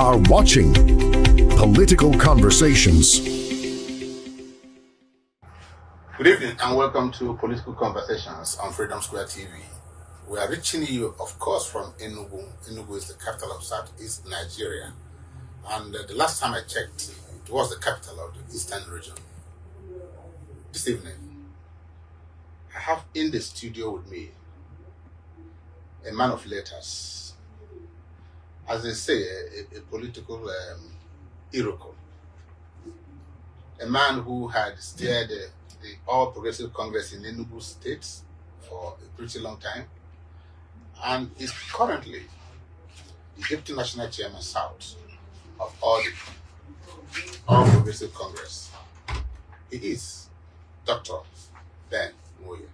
are watching Political Conversations. Good evening and welcome to Political Conversations on Freedom Square TV. We are reaching you, of course, from Enugu. Enugu is the capital of Southeast Nigeria. And the last time I checked, it was the capital of the Eastern region. This evening, I have in the studio with me a man of letters. As they say, a political oracle. A man who had steered the All Progressive Congress in Enugu State for a pretty long time, and is currently the Deputy National Chairman South of All Progressive Congress. He is Dr. Ben NWOYE.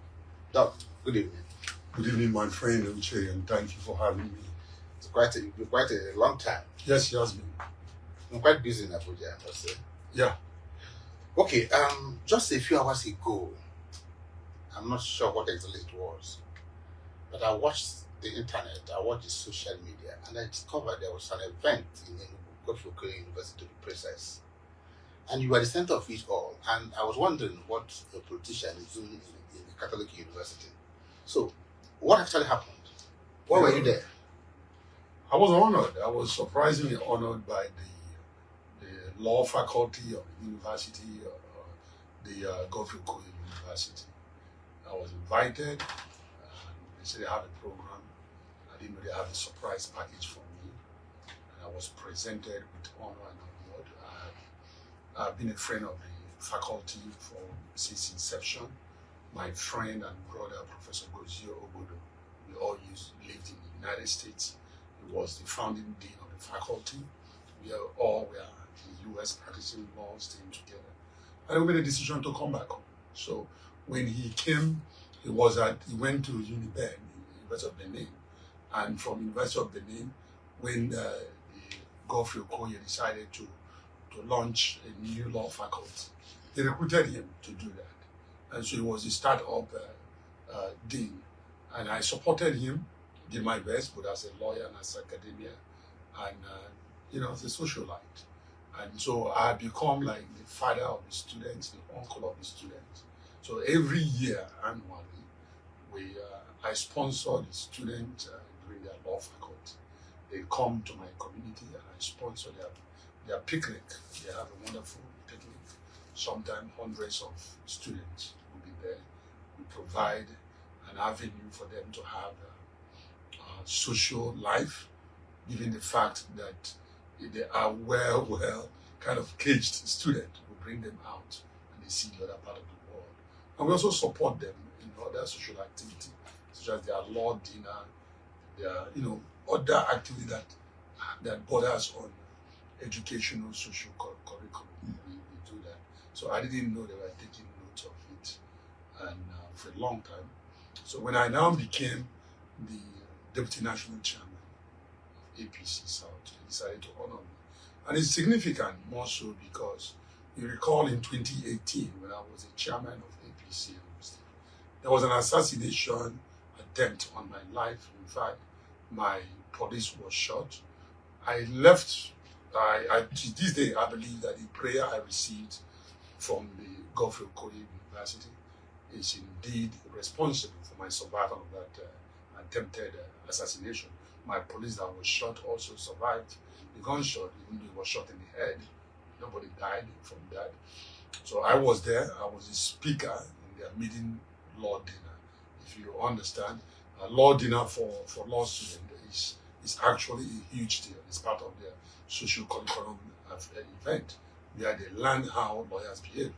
Doc, good evening. Good evening, my friend Uche, and thank you for having me. It's quite a long time. Yes, it has been. I'm quite busy in Abuja, I must say. Yeah. Okay, just a few hours ago, I'm not sure what exactly it was, but I watched the internet, I watched the social media, and I discovered there was an event in Enugu University, to be precise. And you were the center of it all, and I was wondering what a politician is doing in the Catholic University. So, what actually happened? Why were you there? I was honored. I was surprisingly honored by the law faculty of the university, the Godfrey Okoye University. I was invited. They said they have a program. I didn't know they have a surprise package for me. And I was presented with honor and award. I've been a friend of the faculty since inception. My friend and brother, Professor Gozio Obodo, we all lived in the United States. He was the founding dean of the faculty. We all were in the US practicing law, staying together. And we made a decision to come back home. So when he came, he went to Uniben, University of Benin. And from University of Benin, when the Godfrey Okoye decided to launch a new law faculty, they recruited him to do that. And so he was the startup dean. And I supported him, did my best, but as a lawyer and as academia, and as a socialite. And so I become like the father of the students, the uncle of the students. So every year, annually, I sponsor the students during their law faculty. They come to my community and I sponsor their picnic. They have a wonderful picnic. Sometimes hundreds of students will be there. We provide an avenue for them to have a social life, given the fact that they are well kind of caged students. We bring them out and they see the other part of the world. And we also support them in other social activity, such as their law dinner, their other activity that borders on educational social curriculum. We do that. So I didn't know they were taking note of it, and for a long time. So when I now became the Deputy National Chairman of APC South, they decided to honor me. And it's significant more so because you recall in 2018 when I was the chairman of APC, there was an assassination attempt on my life. In fact, my police was shot. I left. To this day, I believe that the prayer I received from the Godfrey Okoye University is indeed responsible for my survival of that attempted assassination. My police that was shot also survived the gunshot, even though he was shot in the head. Nobody died from that. So I was there. I was the speaker in their meeting law dinner. If you understand, a law dinner for law students is actually a huge deal. It's part of their social curriculum event where they learn how lawyers behave,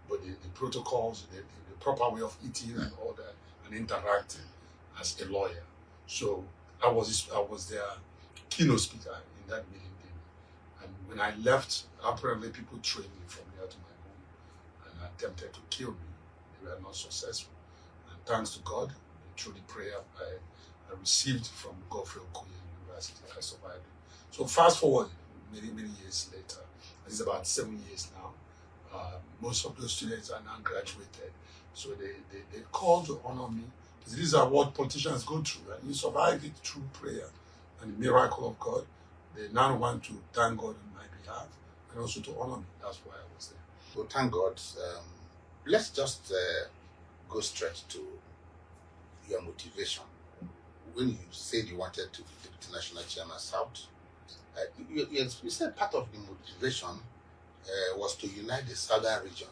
but the protocols, the proper way of eating and all that, and interacting as a lawyer. So I was their keynote speaker in that meeting. And when I left, apparently people trained me from there to my home and attempted to kill me. They were not successful. And thanks to God, through the prayer I received from Godfrey Okoye University, I survived it. So fast forward many years later, it's about 7 years now. Most of those students are now graduated. So they called to honor me. These are what politicians go through, and you survive it through prayer and the miracle of God. they now want to thank God on my behalf and also to honor me. That's why I was there. Well, thank God. Let's just go straight to your motivation. When you said you wanted to be the national chairman South, you said part of the motivation was to unite the southern region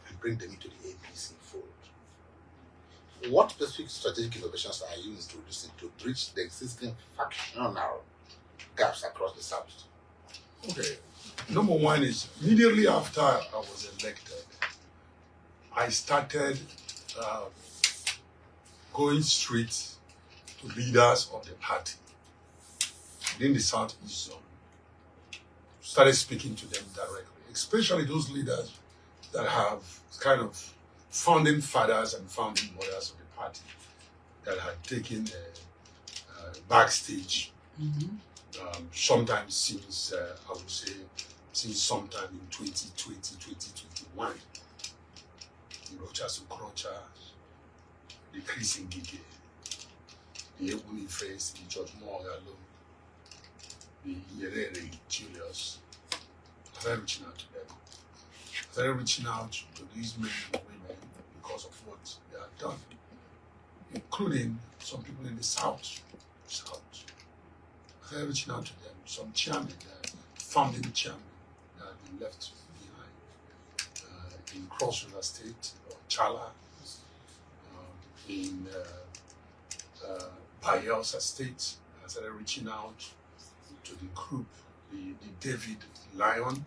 and bring them into the APC fold. What specific strategic innovations are you introducing to bridge the existing factional gaps across the South? Okay. Number one is immediately after I was elected, I started going straight to leaders of the party within the Southeast zone. Started speaking to them directly, especially those leaders that have kind of founding fathers and founding mothers of the party that had taken backstage sometimes since, I would say, since sometime in 2020, 2021. The Rochas Ukrocha, the Chris Ngige, the Ebony Face, the George Morgalo, the Yerere Julius. I started reaching out to them. I started reaching out to these men and women because of what they had done, including some people in the South. I started reaching out to them, some chairmen, founding chairmen that had been left behind in Cross River State, or Chala, in Bayelsa State. I started reaching out to the group, the David Lion,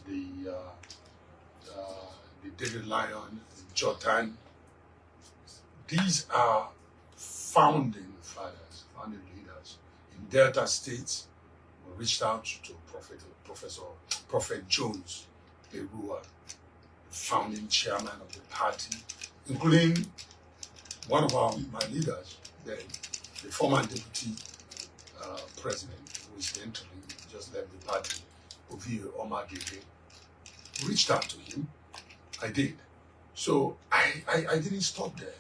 the David Lion, Jordan. These are founding fathers, founding leaders. In Delta State, we reached out to Prophet Jones Erua, the founding chairman of the party, including one of my leaders, the former deputy president, who incidentally just left the party, Ovie Omar Gege. Reached out to him. I did. So I didn't stop there.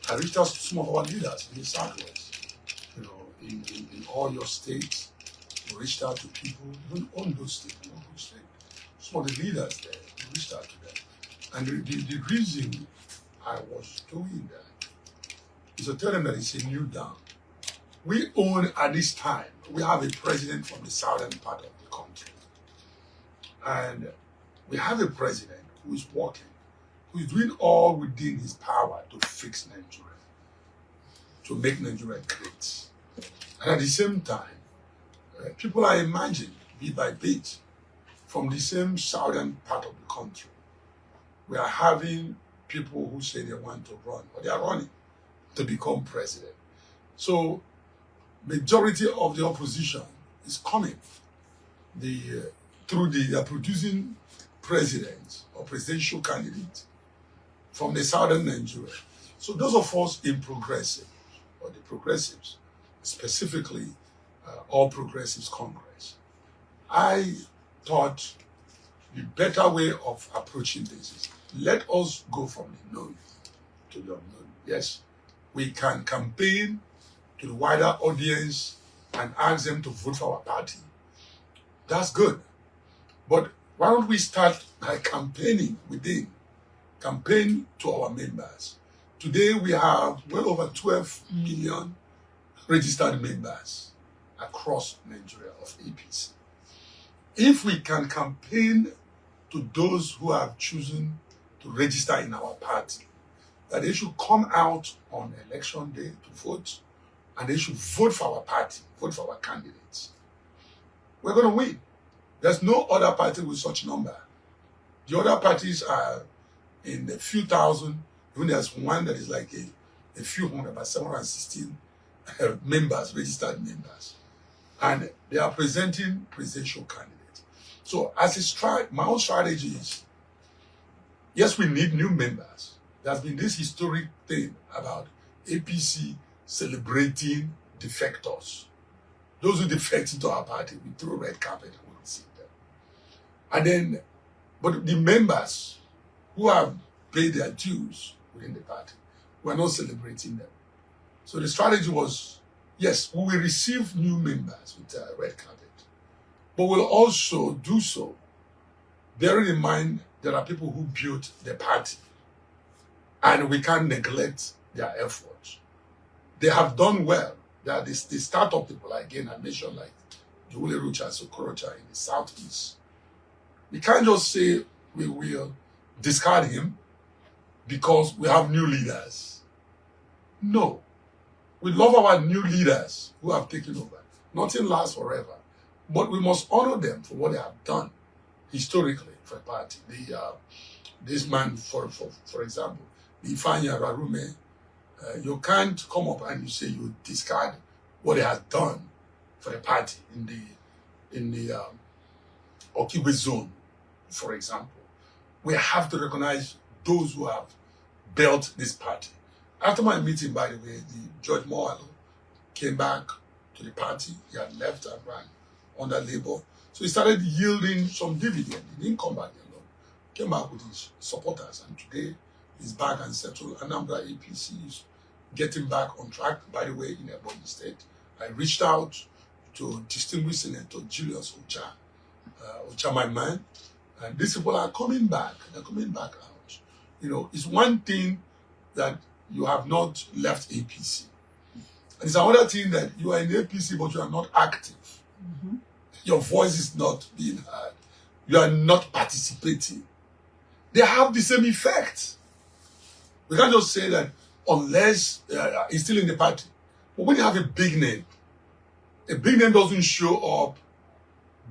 I reached out to some of our leaders in the Southwest, in all your states. We reached out to people, even on those states, some of the leaders there, we reached out to them. And the reason I was doing that is to tell them that it's a new dawn. We own, at this time, we have a president from the southern part of the country. And we have a president who is working, who is doing all within his power to fix Nigeria, to make Nigeria great. And at the same time, people are emerging bit by bit from the same southern part of the country. We are having people who say they want to run, or they are running to become president. So, majority of the opposition is coming. They are producing presidents or presidential candidates from the southern Nigeria. So those of us in progressive, or the progressives, specifically All Progressives Congress, I thought the better way of approaching this is let us go from the known to the unknown. Yes, we can campaign to the wider audience and ask them to vote for our party. That's good. But why don't we start by campaigning within, campaign to our members. Today we have well over 12 million registered members across Nigeria of APC. If we can campaign to those who have chosen to register in our party, that they should come out on election day to vote, and they should vote for our party, vote for our candidates, we're going to win. There's no other party with such number. The other parties are in a few thousand. Even there's one that is like a few hundred, about 716 members, registered members. And they are presenting presidential candidates. So as my own strategy is, yes, we need new members. There's been this historic thing about APC celebrating defectors. Those who defect into our party, we throw red carpet and we receive them. And then, but the members who have paid their dues within the party, we're not celebrating them. So the strategy was Yes, we will receive new members with a red carpet, but we'll also do so bearing in mind there are people who built the party, and we can't neglect their efforts. They have done well. They are the startup people, again, I mentioned, like Julie Rucha Sokorocha in the southeast. We can't just say we will discard him because we have new leaders. No. We love our new leaders who have taken over. Nothing lasts forever. But we must honor them for what they have done historically for a party. This man, for example, the Ifeanyi Ararume, you can't come up and you say you discard what he has done for a party in the Okigwe zone, for example. We have to recognize those who have built this party. After my meeting, by the way, George Moalo came back to the party. He had left and ran under Labour. So he started yielding some dividend. He didn't come back alone. Came back with his supporters. And today, he's back and settled. Anambra APC is getting back on track. By the way, in Ebonyi State, I reached out to distinguished Senator Julius Ocha, my man. And these people are coming back. They're coming back out. You know, it's one thing that you have not left APC. And it's another thing that you are in APC, but you are not active. Mm-hmm. Your voice is not being heard. You are not participating. They have the same effect. We can't just say that unless he's still in the party. But when you have a big name doesn't show up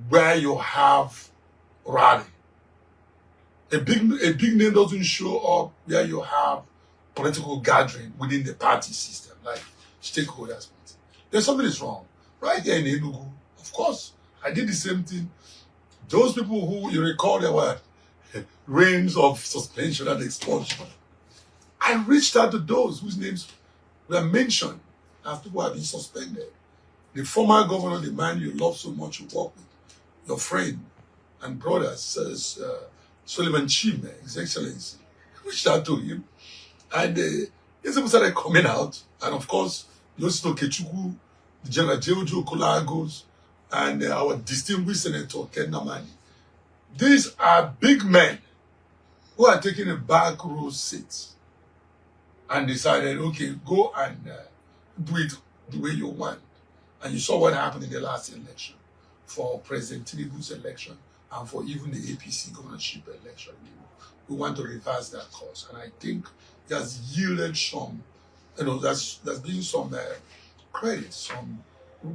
where you have rally. A big name doesn't show up where you have political gathering within the party system, like stakeholders meeting. There's something is wrong. Right here in Enugu, of course, I did the same thing. Those people who you recall there were reigns of suspension and expulsion. I reached out to those whose names were mentioned as people have been suspended. The former governor, the man you love so much, you work with, your friend and brother, says Solomon Chime, His Excellency, reached out to him. And these people started coming out. And of course, Yosito Kechuku, the General Jeojo Kolagos, and our distinguished Senator Ken Namani. These are big men who are taking a back row seat and decided, okay, go and do it the way you want. And you saw what happened in the last election for President Tinubu's election and for even the APC governorship election. We want to reverse that course. And I think it has yielded some, there's been some credit, some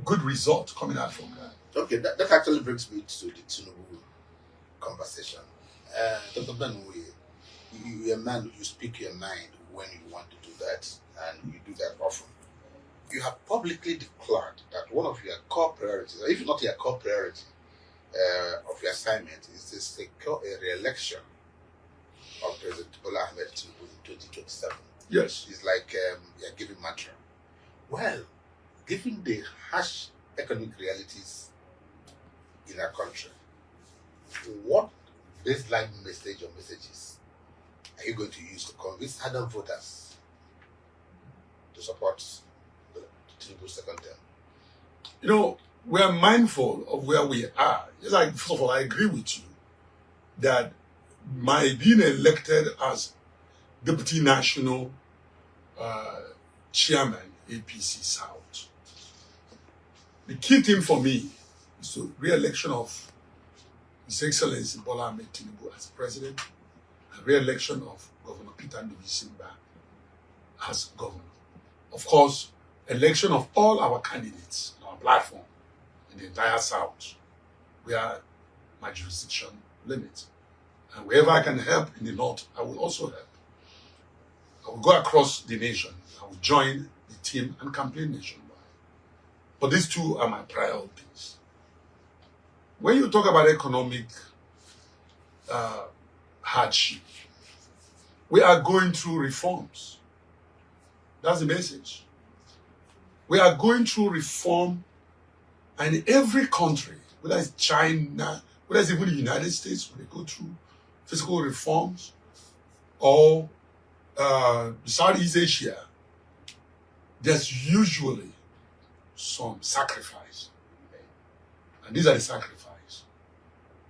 good results coming out from that. Okay, that actually brings me to the Tinubu conversation. Dr. NWOYE, you're a man, you speak your mind when you want to do that, and you do that often. You have publicly declared that one of your core priorities, or if not your core priority of your assignment, is to secure a re-election of President Bola Ahmed Tinubu in 2027. Yes. It's like you're giving mantra. Well, given the harsh economic realities in our country, what baseline message or messages are you going to use to convince other voters to support the Tinubu's second term? We are mindful of where we are. Just like, first of all, I agree with you that my being elected as Deputy National Chairman, APC South, the key thing for me is the re-election of His Excellency Bola Ahmed Tinubu as President, and re-election of Governor Peter Ndubuisimba as Governor. Of course, election of all our candidates on our platform in the entire South, where my jurisdiction limits. And wherever I can help in the North, I will also help. I will go across the nation. I will join the team and campaign nationwide. But these two are my priorities. When you talk about economic hardship, we are going through reforms. That's the message. We are going through reform, and in every country, whether it's China, whether it's even the United States, when they go through fiscal reforms, or Southeast Asia, there's usually some sacrifice. And these are the sacrifice.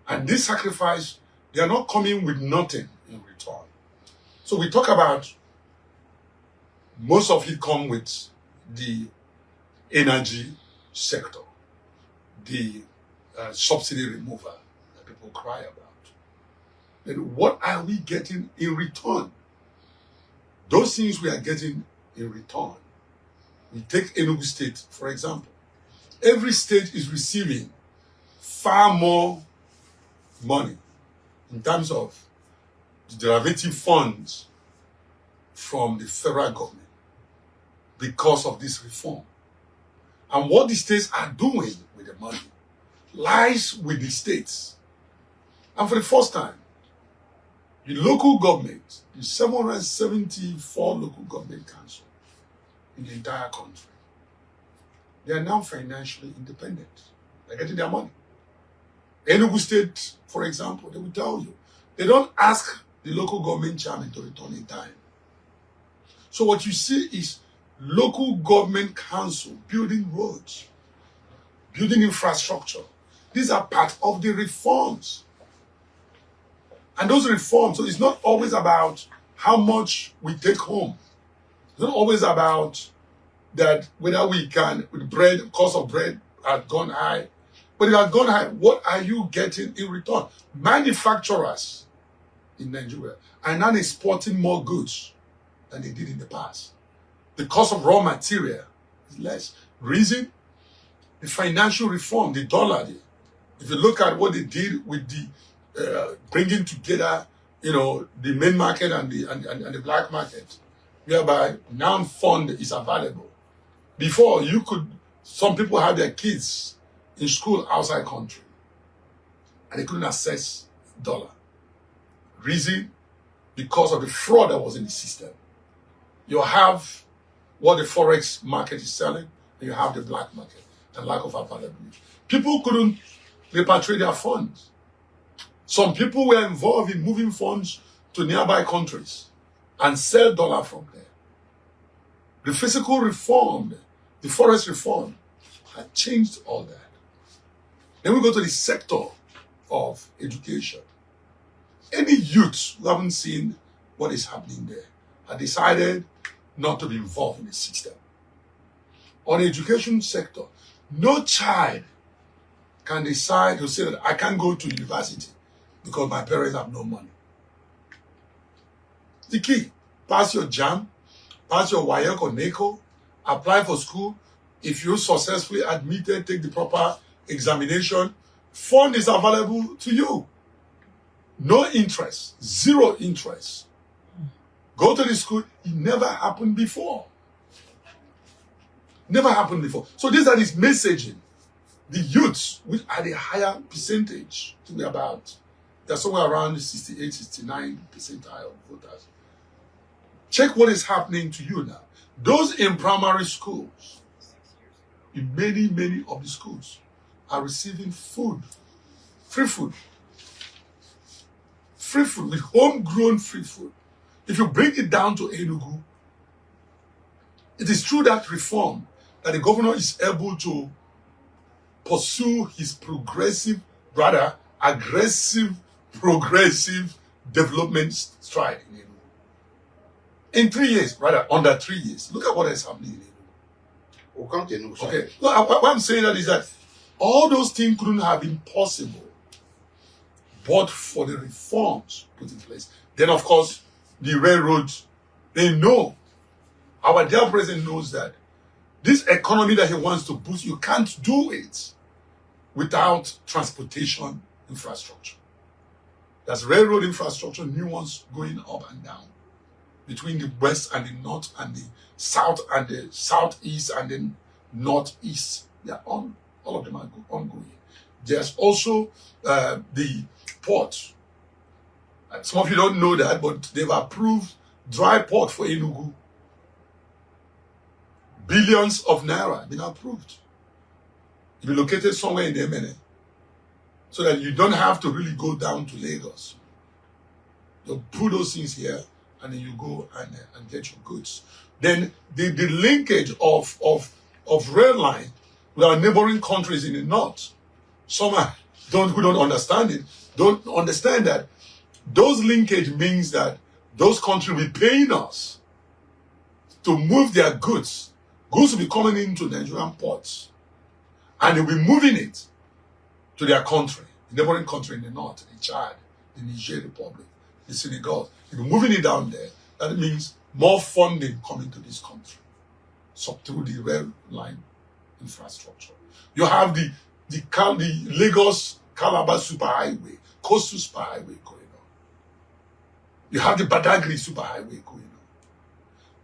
And this sacrifice, they are not coming with nothing in return. So we talk about most of it come with the energy sector, the subsidy removal that people cry about. Then what are we getting in return? Those things we are getting in return. We take Enugu State, for example. Every state is receiving far more money in terms of the derivative funds from the federal government because of this reform. And what the states are doing with the money lies with the states. And for the first time, the local government, the 774 local government councils in the entire country, they are now financially independent. They're getting their money. Enugu State, for example, they will tell you, they don't ask the local government chairman to return in time. So what you see is local government council building roads, building infrastructure. These are part of the reforms. And those reforms, so it's not always about how much we take home. It's not always about that whether we can, with bread, cost of bread has gone high. But it has gone high. What are you getting in return? Manufacturers in Nigeria are now exporting more goods than they did in the past. The cost of raw material is less. Reason? The financial reform, the dollar. If you look at what they did with the bringing together, the main market and the black market, whereby now fund is available. Before, some people had their kids in school outside country, and they couldn't access dollar. Reason? Because of the fraud that was in the system. You have what the forex market is selling, and you have the black market, and lack of availability. People couldn't repatriate their funds. Some people were involved in moving funds to nearby countries and sell dollar from there. The physical reform, the forest reform, had changed all that. Then we go to the sector of education. Any youth who haven't seen what is happening there have decided not to be involved in the system. On the education sector, no child can decide to say that I can't go to university because my parents have no money. The key, pass your JAM, pass your WAEC or NECO, apply for school. If you're successfully admitted, take the proper examination, fund is available to you. No interest, zero interest. Go to the school. It never happened before. Never happened before. So these are these messaging. The youths, which are the higher percentage, to be about, they're somewhere around the 68, 69 percentile of voters. Check what is happening to you now. Those in primary schools, in many of the schools, are receiving food, free food. Free food, with homegrown free food. If you bring it down to Enugu, it is through that reform that the governor is able to pursue his aggressive development stride in Enugu. In 3 years, under 3 years. Look at what is happening in Enugu. We'll come to Enugu. Okay. No, what I'm saying that is that all those things couldn't have been possible but for the reforms put in place. Then, of course, the railroads, they know, our dear president knows that this economy that he wants to boost, you can't do it without transportation infrastructure. There's railroad infrastructure, new ones going up and down between the west and the north and the south and the southeast and the northeast. They are on, all of them are ongoing. There's also the port. Some of you don't know that, but they've approved dry port for Enugu. Billions of naira have been approved. It will be located somewhere in the MNA, so that you don't have to really go down to Lagos. You put those things here, and then you go and get your goods. Then the linkage of rail line with our neighboring countries in the north. Some who don't understand it, don't understand that those linkage means that those countries will be paying us to move their goods. Goods will be coming into Nigerian ports, and they'll be moving it to their country, the neighboring country in the north, the Chad, the Niger Republic, the Senegal. They'll be moving it down there. That means more funding coming to this country, so through the rail line infrastructure. You have the Lagos Calabar Superhighway, Coastal Superhighway going on. You have the Badagry Superhighway going on.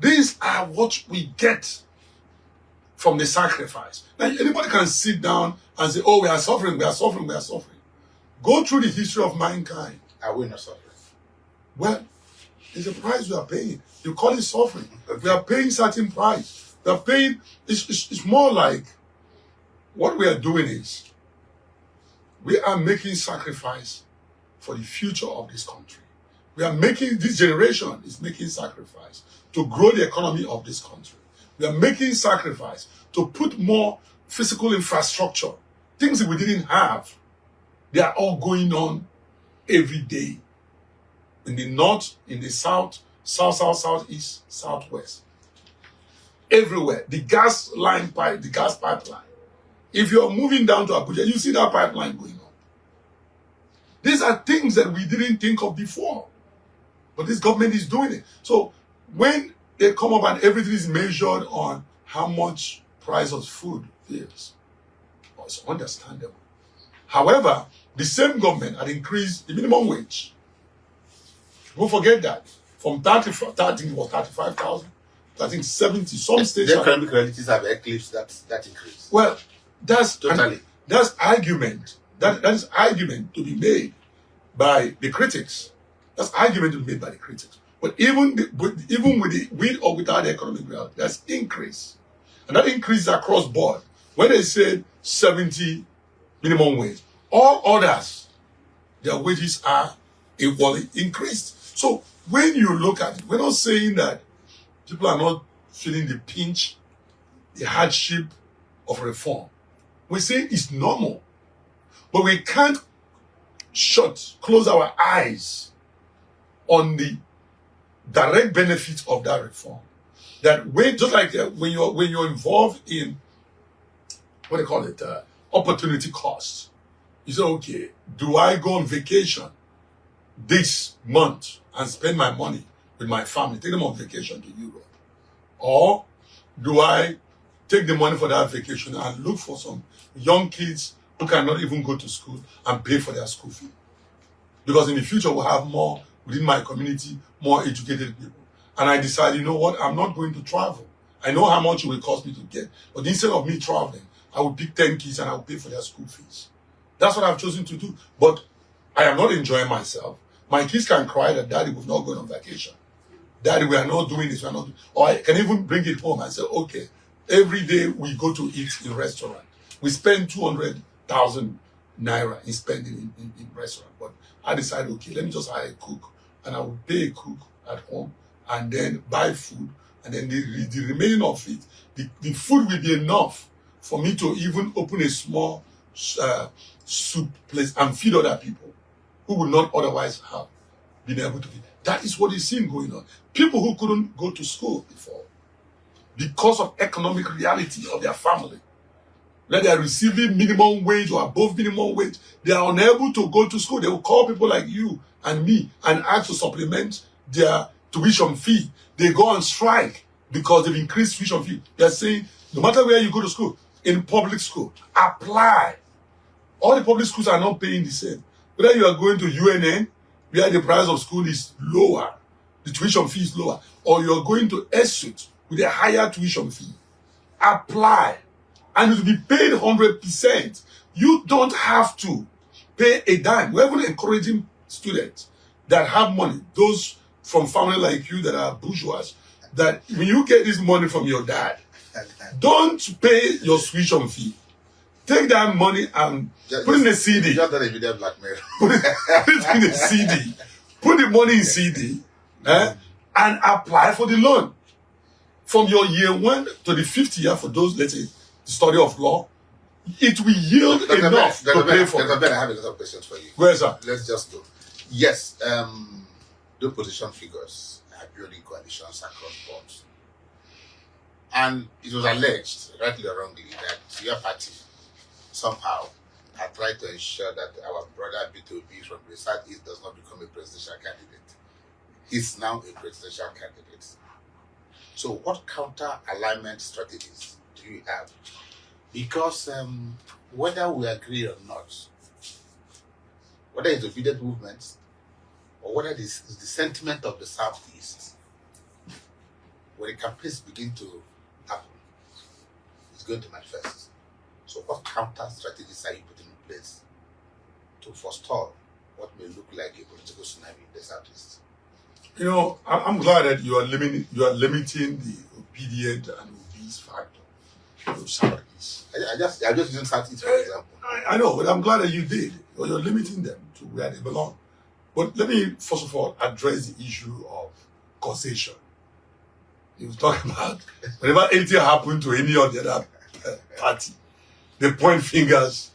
These are what we get from the sacrifice. Now, anybody can sit down and say, oh, we are suffering, we are suffering, we are suffering. Go through the history of mankind. Are we not suffering? Well, it's a price we are paying. You call it suffering. We are paying certain price. We are paying, it's more like, what we are doing is, we are making sacrifice for the future of this country. We are making, this generation is making sacrifice to grow the economy of this country. We are making sacrifice to put more physical infrastructure, things that we didn't have. They are all going on every day. In the north, in the south, southeast, southwest. Everywhere. The gas line pipe, the gas pipeline. If you're moving down to Abuja, you see that pipeline going on. These are things that we didn't think of before. But this government is doing it. So when they come up and everything is measured on how much price of food is, well, it's understandable. However, the same government had increased the minimum wage. Don't forget that. From 35,000, I think 70. Some states. The economic realities have eclipsed that increase. Well, that's totally. That's argument. That is argument to be made by the critics. That's argument to be made by the critics. But even with or without the economic reality, that's increase. And that increase is across board. When they say 70 minimum wage, all others, their wages are equally increased. So when you look at it, we're not saying that people are not feeling the pinch, the hardship of reform. We say it's normal. But we can't close our eyes on the direct benefits of that reform. That way, just like when you're involved in what they call it, opportunity costs. You say, okay, do I go on vacation this month and spend my money with my family, take them on vacation to Europe? Or do I take the money for that vacation and look for some young kids who cannot even go to school and pay for their school fee? Because in the future, we'll have more, within my community, more educated people. And I decided, you know what, I'm not going to travel. I know how much it will cost me to get. But instead of me traveling, I will pick 10 kids and I will pay for their school fees. That's what I've chosen to do. But I am not enjoying myself. My kids can cry that daddy was not going on vacation. Daddy, we are not doing this, we are not. Or I can even bring it home and say, okay, every day we go to eat in restaurant. We spend 200,000 naira in spending in restaurant. But I decided, okay, let me just hire a cook. And I will pay a cook at home and then buy food. And then the remaining of it, the food will be enough for me to even open a small soup place and feed other people who would not otherwise have been able to feed. That is what is seen going on. People who couldn't go to school before because of economic reality of their family, where they are receiving minimum wage or above minimum wage, they are unable to go to school. They will call people like you and me and ask to supplement their tuition fee. They go on strike because they've increased tuition fee. They're saying, no matter where you go to school, in public school, apply. All the public schools are not paying the same. Whether you are going to UNN, where the price of school is lower, the tuition fee is lower, or you are going to ESUT with a higher tuition fee, apply. And it will be paid 100%. You don't have to pay a dime. We're even encouraging students that have money, those from family like you that are bourgeois, that when you get this money from your dad, don't pay your tuition fee. Take that money and put it in a CD. Just that video blackmail. Put it in a CD. Put the money in CD and apply for the loan. From your year 1 to the 5th year for those, let's say, the study of law, it will yield enough to pay for Dr. it. Ben, I have a lot of questions for you. Go ahead, sir. Let's just go. Yes, the opposition figures are building coalitions across boards. And it was alleged, rightly or wrongly, that your party somehow had tried to ensure that our brother B2B from the Southeast does not become a presidential candidate. He's now a presidential candidate. So what counter-alignment strategies do you have? Because whether we agree or not, whether it's obedient movements or whether it is the sentiment of the Southeast, when the campaigns begin to happen, it's going to manifest. So what counter strategies are you putting in place to forestall what may look like a political tsunami in the Southeast? You know, I'm glad that you are limiting the obedient and obese factor to Southeast. I just using Southeast for example. I know, but I'm glad that you did. You're limiting them to where they belong. But let me first of all address the issue of causation. You talk about whenever anything happened to any of the other party, they point fingers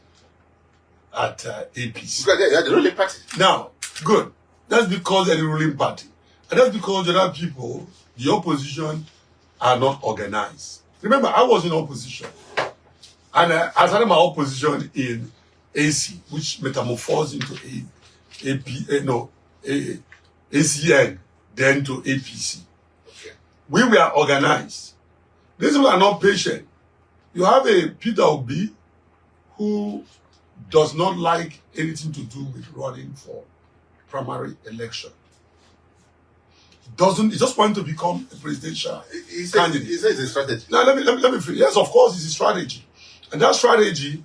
at APC. Because they're the ruling party. Now, good. That's because they're the ruling party. And that's because the other people, the opposition, are not organized. Remember, I was in opposition. And I started my opposition in AC, which metamorphosed into ACN, then to APC. Okay. We were organized. These people are not patient. You have a Peter Obi who does not like anything to do with running for primary election. He just wants to become a presidential candidate. He says it's a strategy. Now let me finish. Yes, of course, it's a strategy. And that strategy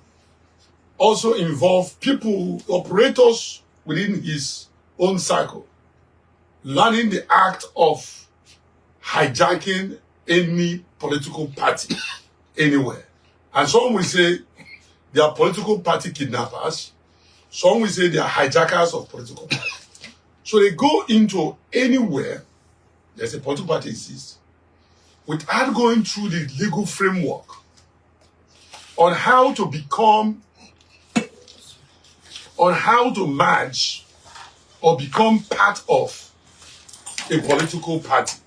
also involves people, operators within his own circle, learning the act of hijacking any political party anywhere. And some will say they are political party kidnappers. Some will say they are hijackers of political parties. So they go into anywhere there's a political party exists without going through the legal framework on how to become, on how to merge or become part of a political party.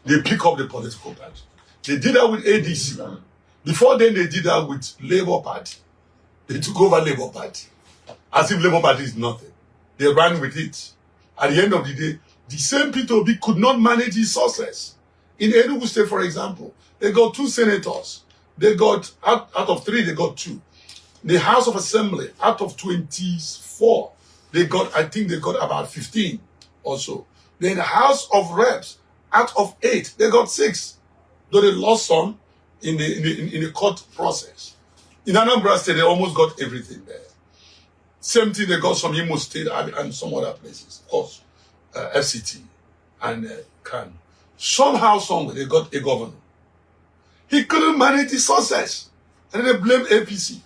They pick up the political party. They did that with ADC. Before then, they did that with Labour Party. They took over Labour Party. As if Labour Party is nothing. They ran with it. At the end of the day, the same P2B could not manage his success. In Enugu State, for example, they got 2 senators. They got, out of 3, they got 2. The House of Assembly, out of 24, they got, I think they got about 15 or so. Then the House of Reps, out of 8, they got 6. Though they lost some in the court process. In Anambra State, they almost got everything there. Same thing, they got some Imo State and some other places. Of course, FCT and Kano. Somehow, somewhere, they got a governor. He couldn't manage the success. And then they blame APC.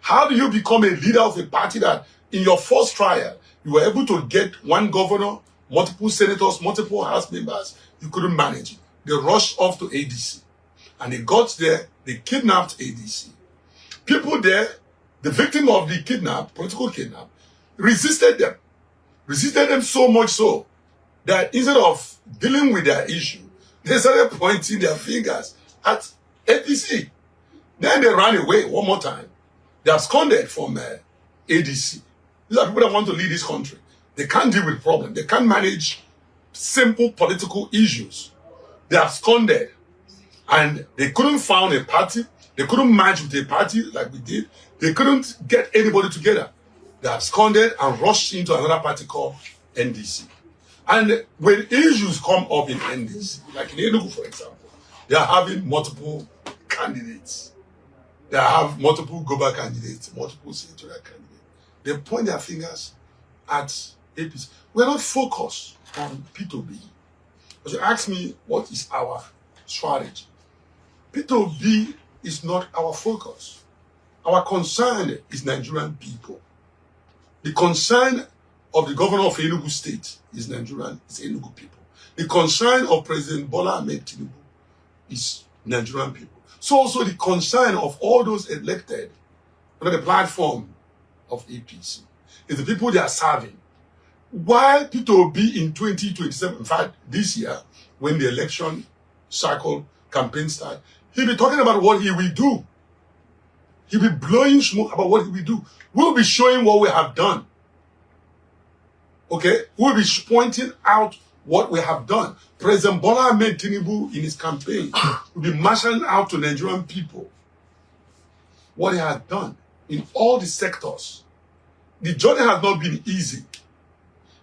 How do you become a leader of a party that in your first trial, you were able to get 1 governor, multiple senators, multiple house members? You couldn't manage it. They rushed off to ADC. And they got there, they kidnapped ADC. People there, the victim of the political kidnap, resisted them. Resisted them so much so that instead of dealing with their issue, they started pointing their fingers at APC. Then they ran away one more time. They absconded from ADC. These are people that want to lead this country. They can't deal with problems. They can't manage simple political issues. They absconded. And they couldn't found a party. They couldn't match with a party like we did. They couldn't get anybody together. They absconded and rushed into another party called NDC. And when issues come up in NDC, like in Enugu, for example, they are having multiple candidates. They have multiple Goba candidates, multiple senatorial candidates. They point their fingers at APC. We're not focused on P2B. But you ask me, what is our strategy? P2B is not our focus. Our concern is Nigerian people. The concern of the governor of Enugu State is Enugu people. The concern of President Bola Ahmed Tinubu is Nigerian people. So also the concern of all those elected under the platform of APC is the people they are serving. While Peter Obi in 2027, in fact, this year, when the election cycle campaign starts, he'll be talking about what he will do. He'll be blowing smoke about what he will do. We'll be showing what we have done. Okay? We'll be pointing out what we have done. President Bola Ahmed Tinubu in his campaign will be marshalling out to Nigerian people what he has done in all the sectors. The journey has not been easy,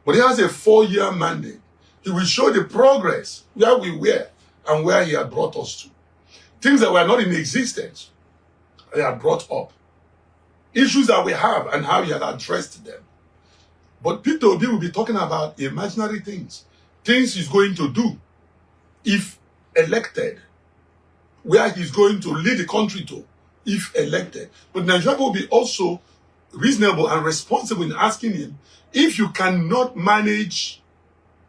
but he has a 4-year mandate. He will show the progress where we were and where he had brought us to. Things that were not in existence, he had brought up. Issues that we have and how he had addressed them. But Peter Obi will be talking about imaginary things. Things he's going to do if elected. Where he's going to lead the country to if elected. But Nigeria will be also reasonable and responsible in asking him, if you cannot manage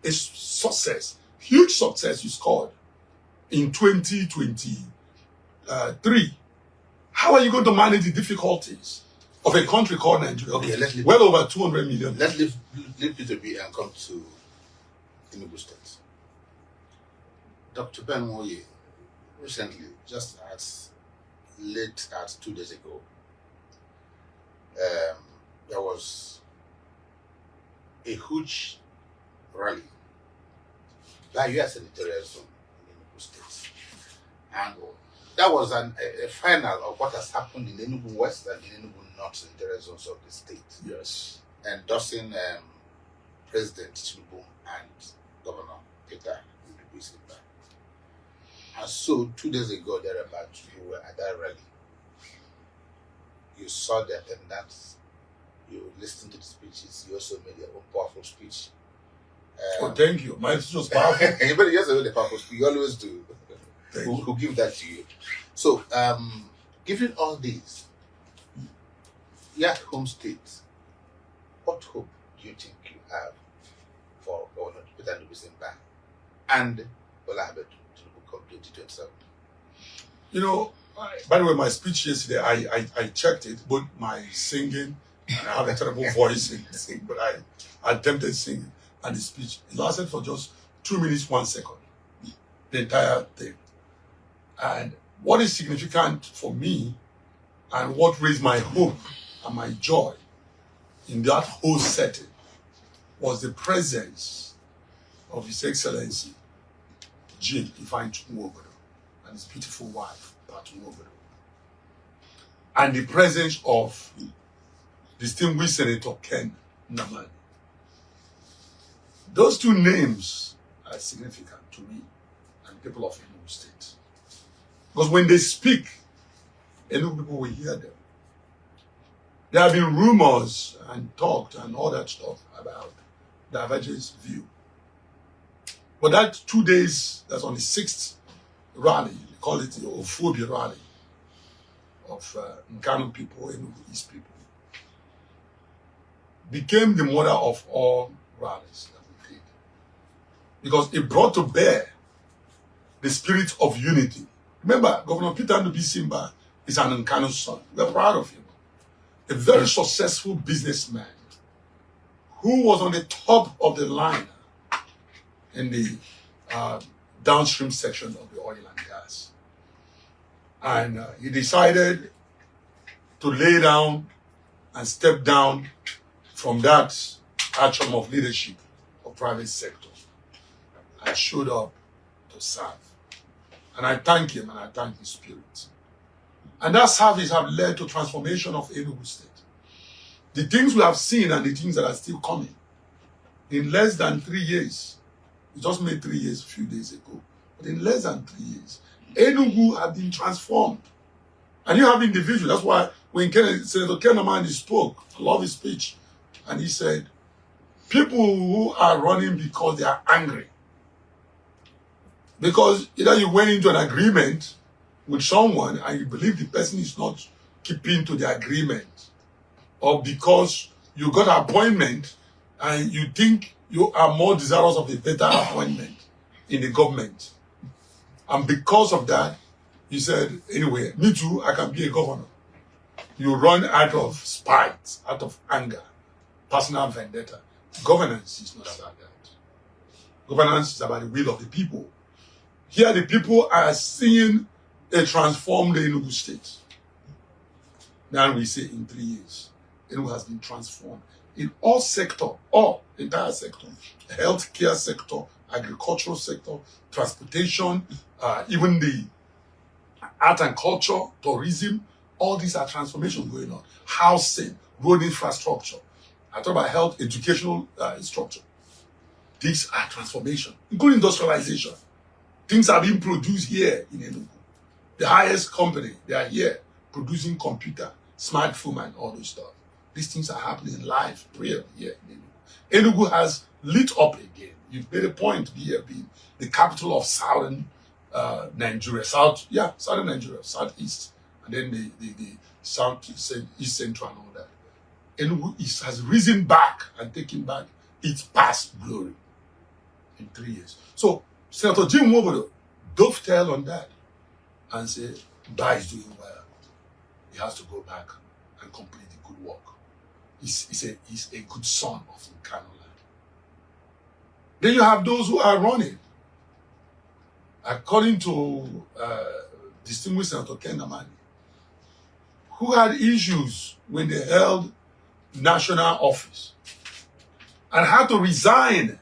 a success, huge success you scored in 2023, how are you going to manage the difficulties of a country called Nigeria? Okay, let's leave, well over 200 million. let's leave Peter Obi and come to Enugu State. Dr. NWOYE recently, just as late as 2 days ago, there was a huge rally by U.S. senatorial zone in Enugu State. And that was a final of what has happened in Enugu West and in Enugu North senatorial zones of the state. Yes. Endorsing President Tinubu and Governor Peter Obi. And so 2 days ago, thereabout, you were at that rally. You saw the attendance, you listened to the speeches, you also made your own powerful speech. Oh, thank you. My speech was powerful. But you also made a powerful speech. You always do. Who give that to you. So, given all these, your home state, what hope do you think you have for Governor Peter Obi and Bola Ahmed Tinubu come 2027? You know, by the way, my speech yesterday, I checked it, both my singing, and I have a terrible voice in sing, but I attempted singing, and the speech, it lasted for just 2 minutes, 1 second, the entire thing. And what is significant for me, and what raised my hope and my joy in that whole setting, was the presence of His Excellency, Jim Ifeanyi Chukwuobodo, and his beautiful wife, Patu Obodo, and the presence of distinguished Senator Ken Nnamani. Those two names are significant to me and people of Enugu State. Because when they speak, Enugu people will hear them. There have been rumors and talked and all that stuff about divergence view. But that 2 days, that's on the 6th rally, they call it the Ofobi rally of Nkanu people, Enugu East people, became the mother of all rallies that we did. Because it brought to bear the spirit of unity. Remember, Governor Peter Obi is an Nkanu son. We're proud of him. A very successful businessman who was on the top of the line in the downstream section of the oil and gas. And he decided to lay down and step down from that atrium of leadership of private sector and showed up to serve. And I thank him and I thank his spirit. And that service have led to transformation of Enugu State. The things we have seen and the things that are still coming in less than 3 years. We just made 3 years a few days ago. But in less than 3 years, Enugu have been transformed. And you have individuals. That's why when Senator Ken Nnamani spoke, I love his speech, and he said, people who are running because they are angry. Because either you went into an agreement with someone and you believe the person is not keeping to the agreement, or because you got an appointment and you think you are more desirous of a better appointment in the government. And because of that, He said, anyway, me too, I can be a governor. You run out of spite, out of anger, personal vendetta. Governance is not about that. Governance is about the will of the people. Here the people are seeing a transformed Enugu state. Now we say in 3 years, Enugu has been transformed in all sector, all entire sector, healthcare sector, agricultural sector, transportation, even the art and culture, tourism. All these are transformations going on. Housing, road infrastructure. I talk about health, educational structure. These are transformation, including industrialization. Things are being produced here in Enugu. The highest company, they are here producing computer, smartphone, and all those stuff. These things are happening live, real here in Enugu. Enugu has lit up again. You've made a point to be here being the capital of southern Nigeria, southern Nigeria, southeast, and then the south, east central and all that. Enugu has risen back and taken back its past glory in 3 years. So Senator Jim Wobodo dovetail on that and say, Ba is doing well. He has to go back and complete the good work. He's a good son of Nkano land. Then you have those who are running. According to distinguished Senator Ken Amani, who had issues when they held national office and had to resign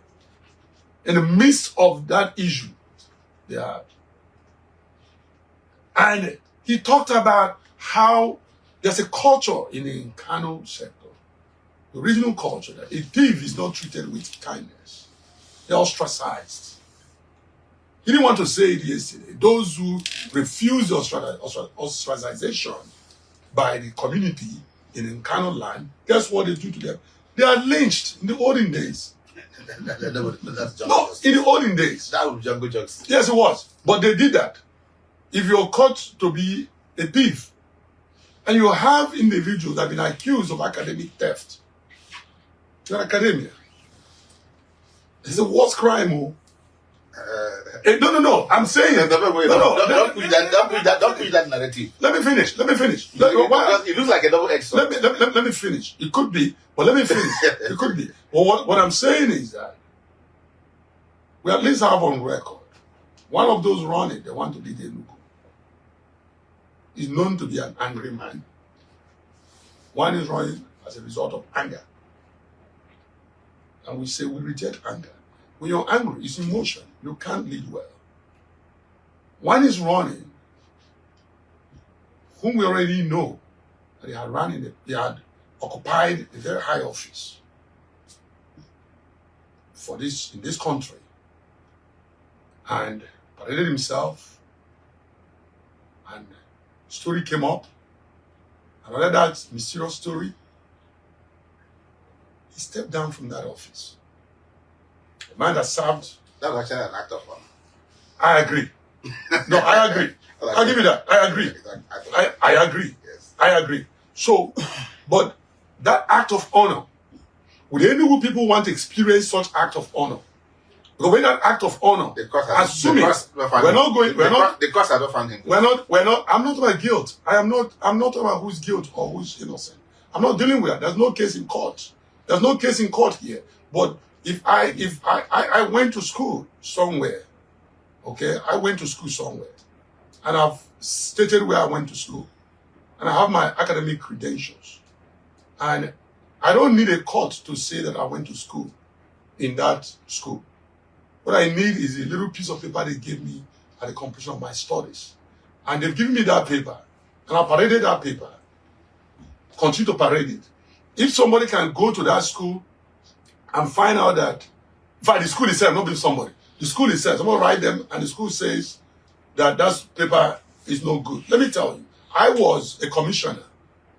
in the midst of that issue. And he talked about how there's a culture in the Nkano sector, the regional culture, that a thief is not treated with kindness. They're ostracized. He didn't want to say it yesterday. Those who refuse the ostracization by the community in Nkano land, guess what they do to them? They are lynched in the olden days. No, in the olden days. That was jungle jokes. Yes, it was. But they did that. If you're caught to be a thief, and you have individuals that have been accused of academic theft, you're in academia. It's the worst crime. No. I'm saying it. Don't push that narrative. Let me finish. It looks like a double-edged sword. Let me finish. It could be, but let me finish. It could be. Well, what I'm saying is that we at least have on record one of those running, they want to be the Enugu, is known to be an angry man. One is running as a result of anger. And we say we reject anger. When you're angry, it's emotion. You can't lead well. One is running, whom we already know that he had occupied a very high office in this country, and paraded himself, and story came up, and under that mysterious story, he stepped down from that office. A man that served. That was actually an act of honor. I agree. No, I agree. I'll give you that. I agree. I agree. Yes. I agree. So, but that act of honor, would any people want to experience such act of honor? Because when that act of honor, assuming we're not going, the courts have not found him. We're not. I'm not about guilt. I'm not about who's guilt or who's innocent. I'm not dealing with that. There's no case in court. There's no case in court here. But if I went to school somewhere, okay, I went to school somewhere, and I've stated where I went to school, and I have my academic credentials, and I don't need a court to say that I went to school in that school. What I need is a little piece of paper they gave me at the completion of my studies. And they've given me that paper. And I paraded that paper. Continue to parade it. If somebody can go to that school and find out that, in fact, the school itself, not being somebody, the school itself, someone write them and the school says that paper is no good. Let me tell you, I was a commissioner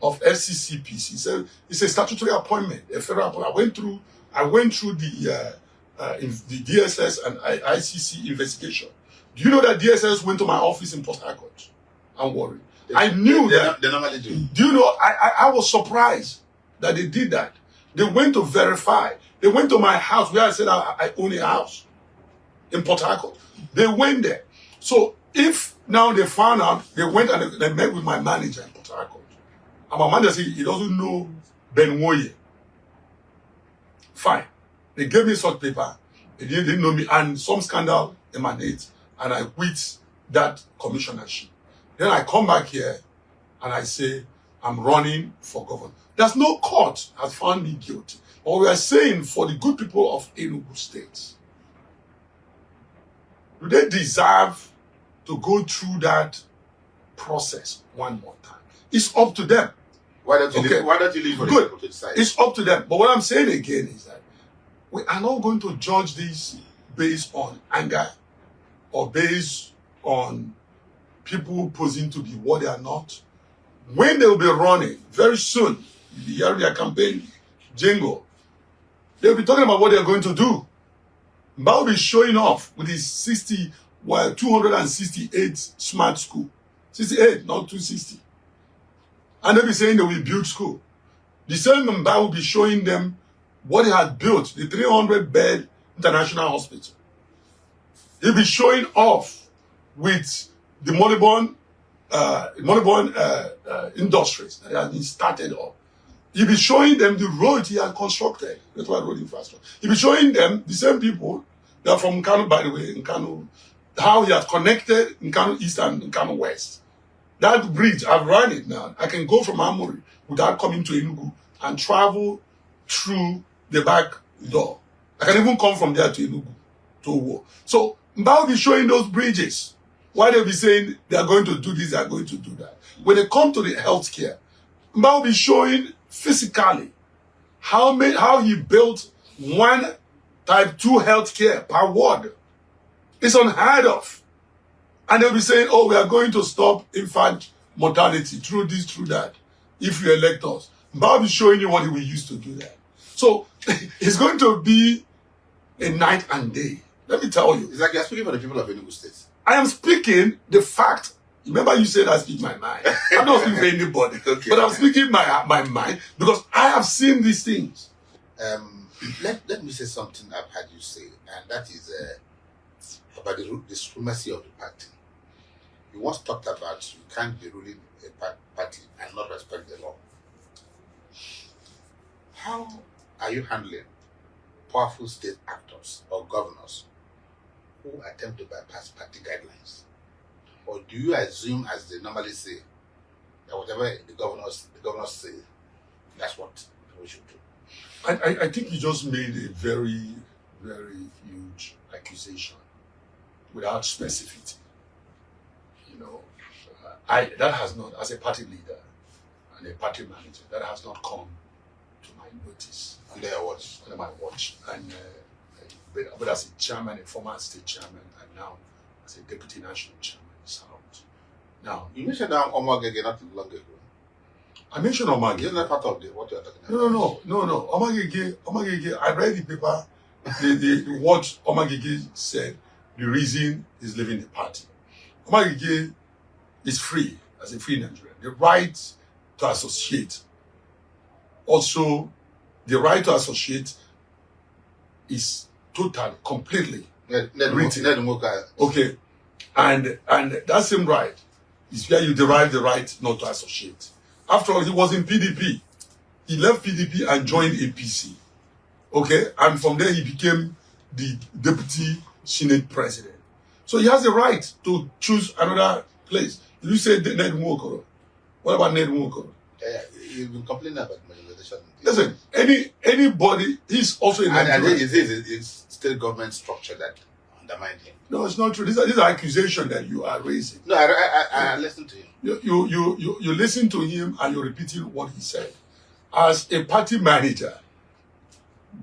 of FCCPC. It's a statutory appointment, a federal appointment. I went through the DSS and ICC investigation. Do you know that DSS went to my office in Port Harcourt? I'm worried. I knew that. They normally do. Do you know, I was surprised that they did that. They went to verify. They went to my house where I said I own a house in Port Harcourt. They went there. So if now they found out, they went and they met with my manager in Port Harcourt. And my manager said he doesn't know NWOYE. Fine. They gave me such paper. They didn't know me, and some scandal emanates, and I quit that commissionership. Then I come back here and I say, I'm running for governor. There's no court has found me guilty. But we are saying for the good people of Enugu State, do they deserve to go through that process one more time? It's up to them. Why don't you leave for the people to decide? It's up to them. But what I'm saying again is that we are not going to judge this based on anger or based on people posing to be what they are not. When they will be running very soon, the area campaign jingle, they'll be talking about what they're going to do. Mbao will be showing off with his 268 smart school. 68, not 260. And they'll be saying they will build school. The same Mbao will be showing them what he had built, the 300-bed international hospital. He'll be showing off with the Moribund industries that has been started up. He'll be showing them the road he had constructed. That's why road infrastructure. He'll be showing them, the same people that are from Kano, by the way, in Kano, how he has connected in Kano East and in Kano West. That bridge, I've run it now. I can go from Amuri without coming to Enugu and travel through the back door. I can even come from there to Enugu, to Owo. So Mbao will be showing those bridges. Why they'll be saying they are going to do this, they are going to do that. When they come to the healthcare, Mbao will be showing physically how he built one type 2 healthcare per ward. It's unheard of. And they'll be saying, oh, we are going to stop infant mortality through this, through that, if you elect us. Mbao will be showing you what he will use to do that. So it's going to be a night and day. Let me tell you. It's like you're speaking for the people of Enugu State. I am speaking the fact. Remember you said I speak my mind. I'm not speaking for anybody. Okay. But I'm speaking my mind because I have seen these things. Let me say something I've heard you say, and that is about the supremacy of the party. You once talked about you can't be ruling a party and not respect the law. How are you handling powerful state actors or governors who attempt to bypass party guidelines? Or do you assume, as they normally say, that whatever the governors say, that's what we should do? I think you just made a very, very huge accusation without specificity. You know, that has not, as a party leader and a party manager, that has not come to my notice. Under your watch? Under my watch. And but as a chairman, a former state chairman, and now as a deputy national chairman, it's out. Now, you mentioned that Omagege not too long ago. I mentioned Omagege. Isn't that part of what you are talking about? No. Omagege, I read the paper, what Omagege said, the reason he's leaving the party. Omagege is free, as a free Nigerian. The right to associate. Also, the right to associate is totally, completely written. Okay. And that same right is where you derive the right not to associate. After all, he was in PDP. He left PDP and joined APC. Okay? And from there, he became the deputy Senate president. So he has the right to choose another place. You say NWOYE. What about NWOYE? You've been complaining about marginalization. Listen, anybody, he's also in and it's state government structure that undermined him. No, it's not true. These are accusations that you are raising. No, I listened to him. You listen to him and you're repeating what he said. As a party manager,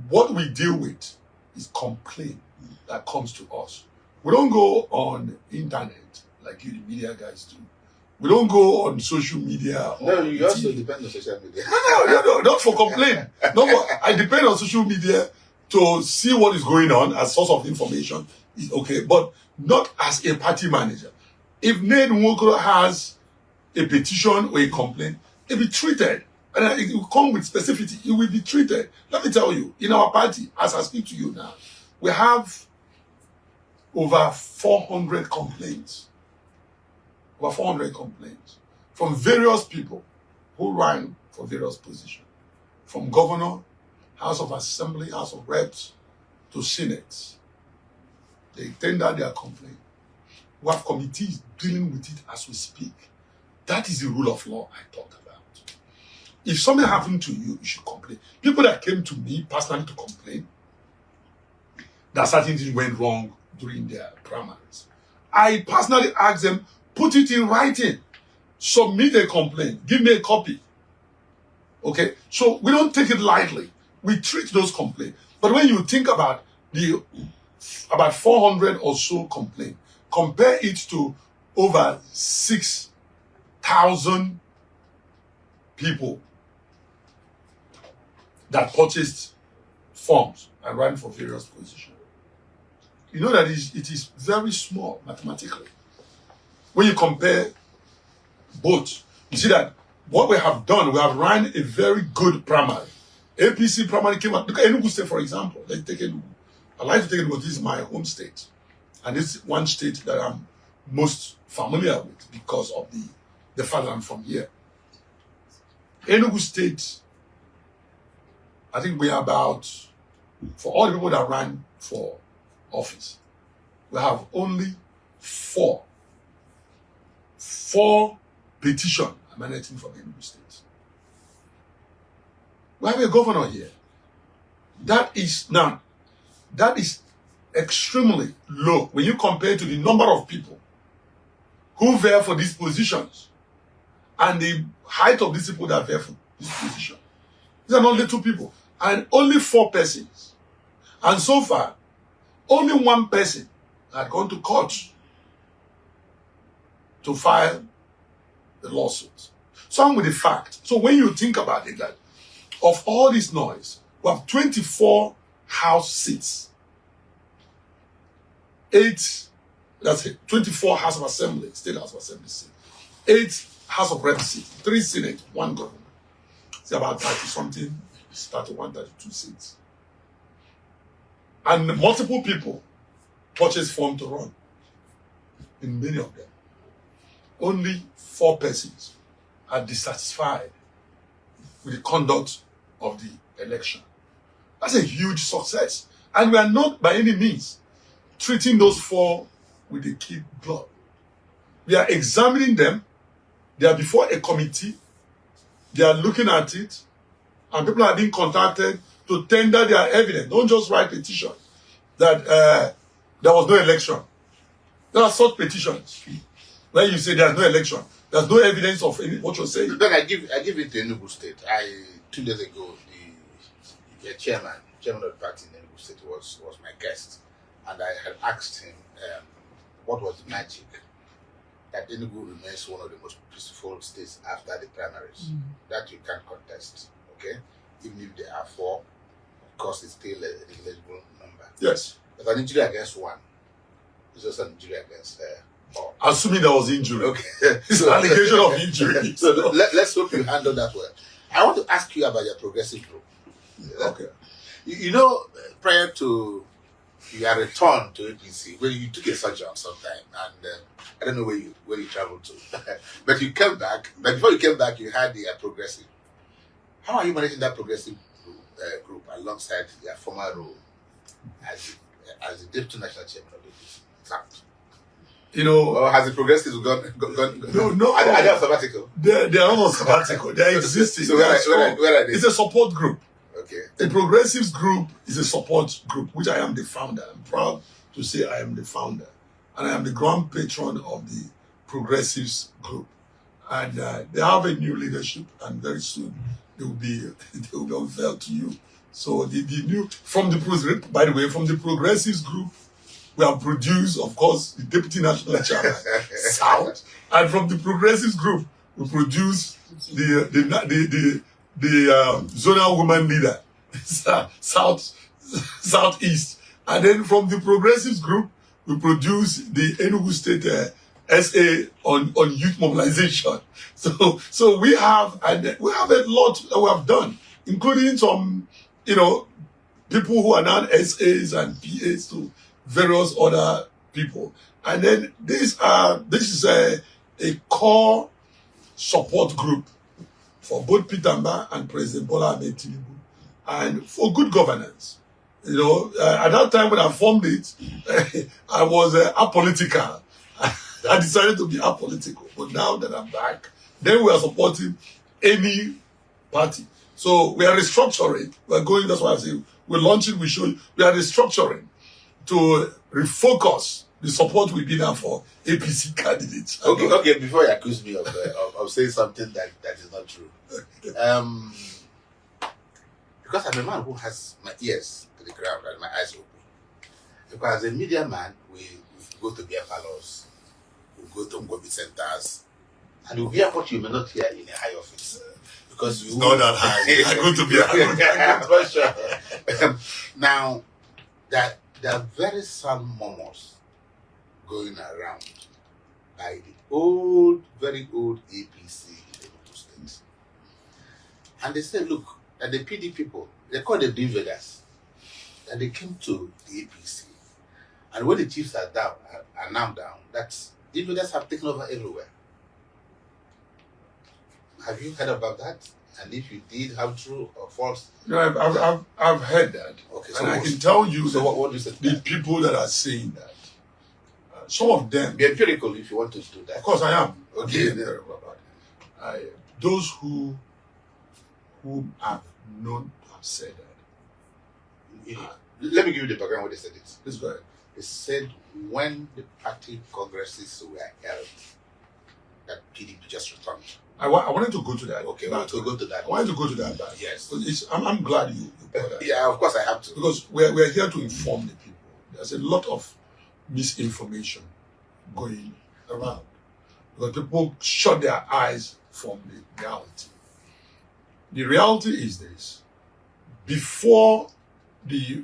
what we deal with is complaint that comes to us. We don't go on internet like you, the media guys do. We don't go on social media. No, you also depend on social media. No, not for complaint. I depend on social media to see what is going on as source of information. Is okay, but not as a party manager. If NWOYE has a petition or a complaint, it will be treated. And it will come with specificity. It will be treated. Let me tell you, in our party, as I speak to you now, we have over 400 complaints. Over 400 complaints from various people who ran for various positions. From governor, House of Assembly, House of Reps, to Senate. They tender their complaint. We have committees dealing with it as we speak. That is the rule of law I talked about. If something happened to you, you should complain. People that came to me personally to complain that certain things went wrong during their primaries, I personally asked them, put it in writing, submit a complaint, give me a copy. Okay, so we don't take it lightly. We treat those complaints. But when you think about about 400 or so complaints, compare it to over 6,000 people that purchased forms and ran for various positions. You know that it is very small mathematically. When you compare both, you see that what we have done, we have run a very good primary. APC primary came out. Look at Enugu State, for example. Let's take Enugu. I like to take Enugu. This is my home state. And it's one state that I'm most familiar with because of the fact that I'm from here. Enugu State, I think we are about, for all the people that ran for office, we have only four petitions emanating from Enugu State. We have a governor here. That is extremely low when you compare to the number of people who vie for these positions and the height of these people that vie for this position. These are not little people. And only 4 persons. And so far, only 1 person had gone to court to file the lawsuit. Some with the fact. So when you think about it, that of all this noise, we have 24 House seats. 8, that's it, 24 House of Assembly, State House of Assembly seats. 8 House of Reps seats, 3 Senate, 1 governor. It's about 30-something, 31, 32 seats. And multiple people purchase form to run. In many of them. Only 4 persons are dissatisfied with the conduct of the election. That's a huge success. And we are not by any means treating those 4 with the kid glove. We are examining them. They are before a committee. They are looking at it. And people are being contacted to tender their evidence. Don't just write petition that there was no election. There are such petitions where you say there's no election. There's no evidence of what you're saying. Then I give it to Enugu State. 2 days ago, the chairman of the party in Enugu State was my guest, and I had asked him what was the magic that Enugu remains one of the most peaceful states after the primaries. That you can't contest, okay? Even if there are 4, of course, it's still a negligible number. Yes. But an injury against 1 is just an injury against all. Assuming there was injury. Okay. It's an allegation of injury. So let's hope you handle that well. I want to ask you about your progressive group. Okay. You know, prior to your return to APC, when you took a sojourn sometime, and I don't know where you traveled to, but you came back. But before you came back, you had the progressive. How are you managing that progressive group alongside your former role as the deputy national chairman of APC? You know, or has the progressives gone? No. Are they sabbatical? They are not sabbatical. They are existing. So where are they? It's a support group. Okay. The Progressives group is a support group, which I am the founder. I'm proud to say I am the founder. And I am the grand patron of the Progressives group. And they have a new leadership, and very soon they will be unveiled to you. So the new, by the way, from the Progressives group, we have produced, of course, the deputy national chairman, South, and from the Progressives group, we produce the zonal woman leader, Southeast, and then from the Progressives group, we produce the Enugu State SA on youth mobilization. So we have a lot that we have done, including some, people who are now SAs and PAs to various other people. And then this is a core support group for both Peter Mba and President Bola Ahmed Tinubu, and for good governance. You know, at that time when I formed it, I was apolitical. I decided to be apolitical. But now that I'm back, then we are supporting any party. So we are restructuring. We're going, that's why I say we're launching, we are restructuring to refocus the support we've been there for APC candidates. Okay, before you accuse me of saying something that is not true. Because I'm a man who has my ears to the ground and my eyes open. Because as a media man, we go to beer parlors, we go to Ngobi centers, and we hear what you may not hear in a high office. Because you not that high. I go to beer. I'm not sure. Now, there are very sound murmurs going around by the very old APC in the Enugu State. And they say, look, that the PD people, they call them invaders, that they came to the APC. And when the chiefs are now down, that the invaders have taken over everywhere. Have you heard about that? And if you did, how true or false? No, I've heard that. Okay, and I can tell you so that what is it? the people that are saying that, some of them... Be empirical if you want to do that. Of course I am. Okay. Those whom I've known have said that. Let me give you the background where they said it. Please go ahead. They said when the party congresses were held, that PDP just returned. I wanted to go to that. Okay, I want to go to that. I wanted to go to that back. Yes. I'm glad you brought that. Yeah, of course I have to. Because we're here to inform the people. There's a lot of misinformation going around. Because people shut their eyes from the reality. The reality is this. Before the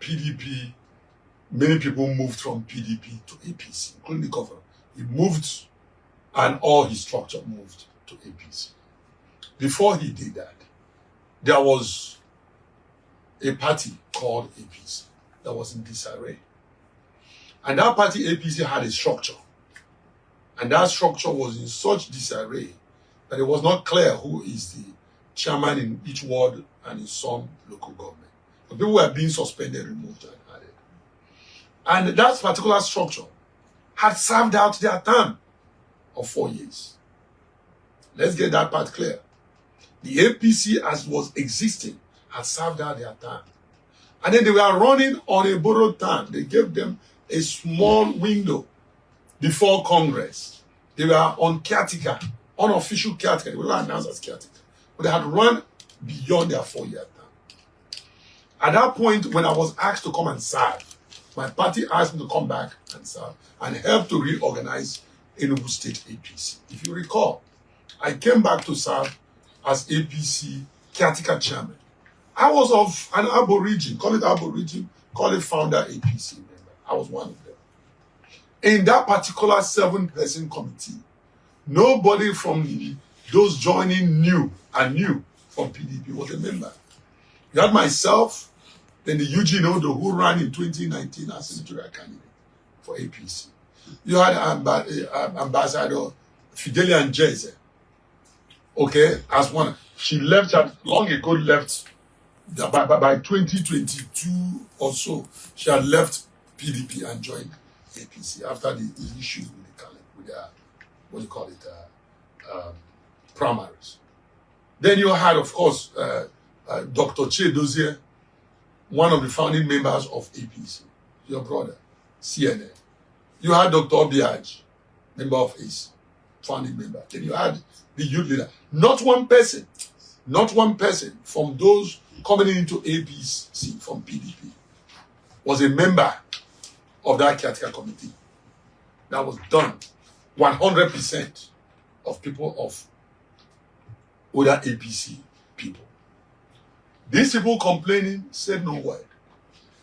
PDP, many people moved from PDP to APC, including the governor. He moved, and all his structure moved to APC. Before he did that, there was a party called APC that was in disarray. And that party, APC, had a structure. And that structure was in such disarray that it was not clear who is the chairman in each ward and in some local government. The people were being suspended, removed, and added. And that particular structure had served out their term of 4 years. Let's get that part clear. The APC, as was existing, had served out their term. And then they were running on a borrowed time. They gave them a small window before Congress. They were on caretaker, unofficial caretaker. They were not announced as caretaker. But they had run beyond their 4-year term. At that point, when I was asked to come and serve, my party asked me to come back and serve and help to reorganize Enugu State APC. If you recall, I came back to serve as APC caretaker chairman. I was of an Aborigine, call it founder APC member. I was one of them. In that particular 7-person committee, nobody from those joining new from PDP was a member. You had myself, then the Eugene Odo, who ran in 2019 as senatorial candidate for APC. You had Ambassador Fidelia Njeze, okay, as one. She left, long ago left, by 2022 or so, she had left PDP and joined APC after the issues with their primaries. Then you had, of course, Dr. Che Dozier, one of the founding members of APC, your brother, CNN. You had Dr. Obiaj, member of ACE, founding member. Then you had the youth leader. Not one person from those coming into APC from PDP was a member of that caretaker committee. That was done. 100% of people of other APC people. These people complaining said no word.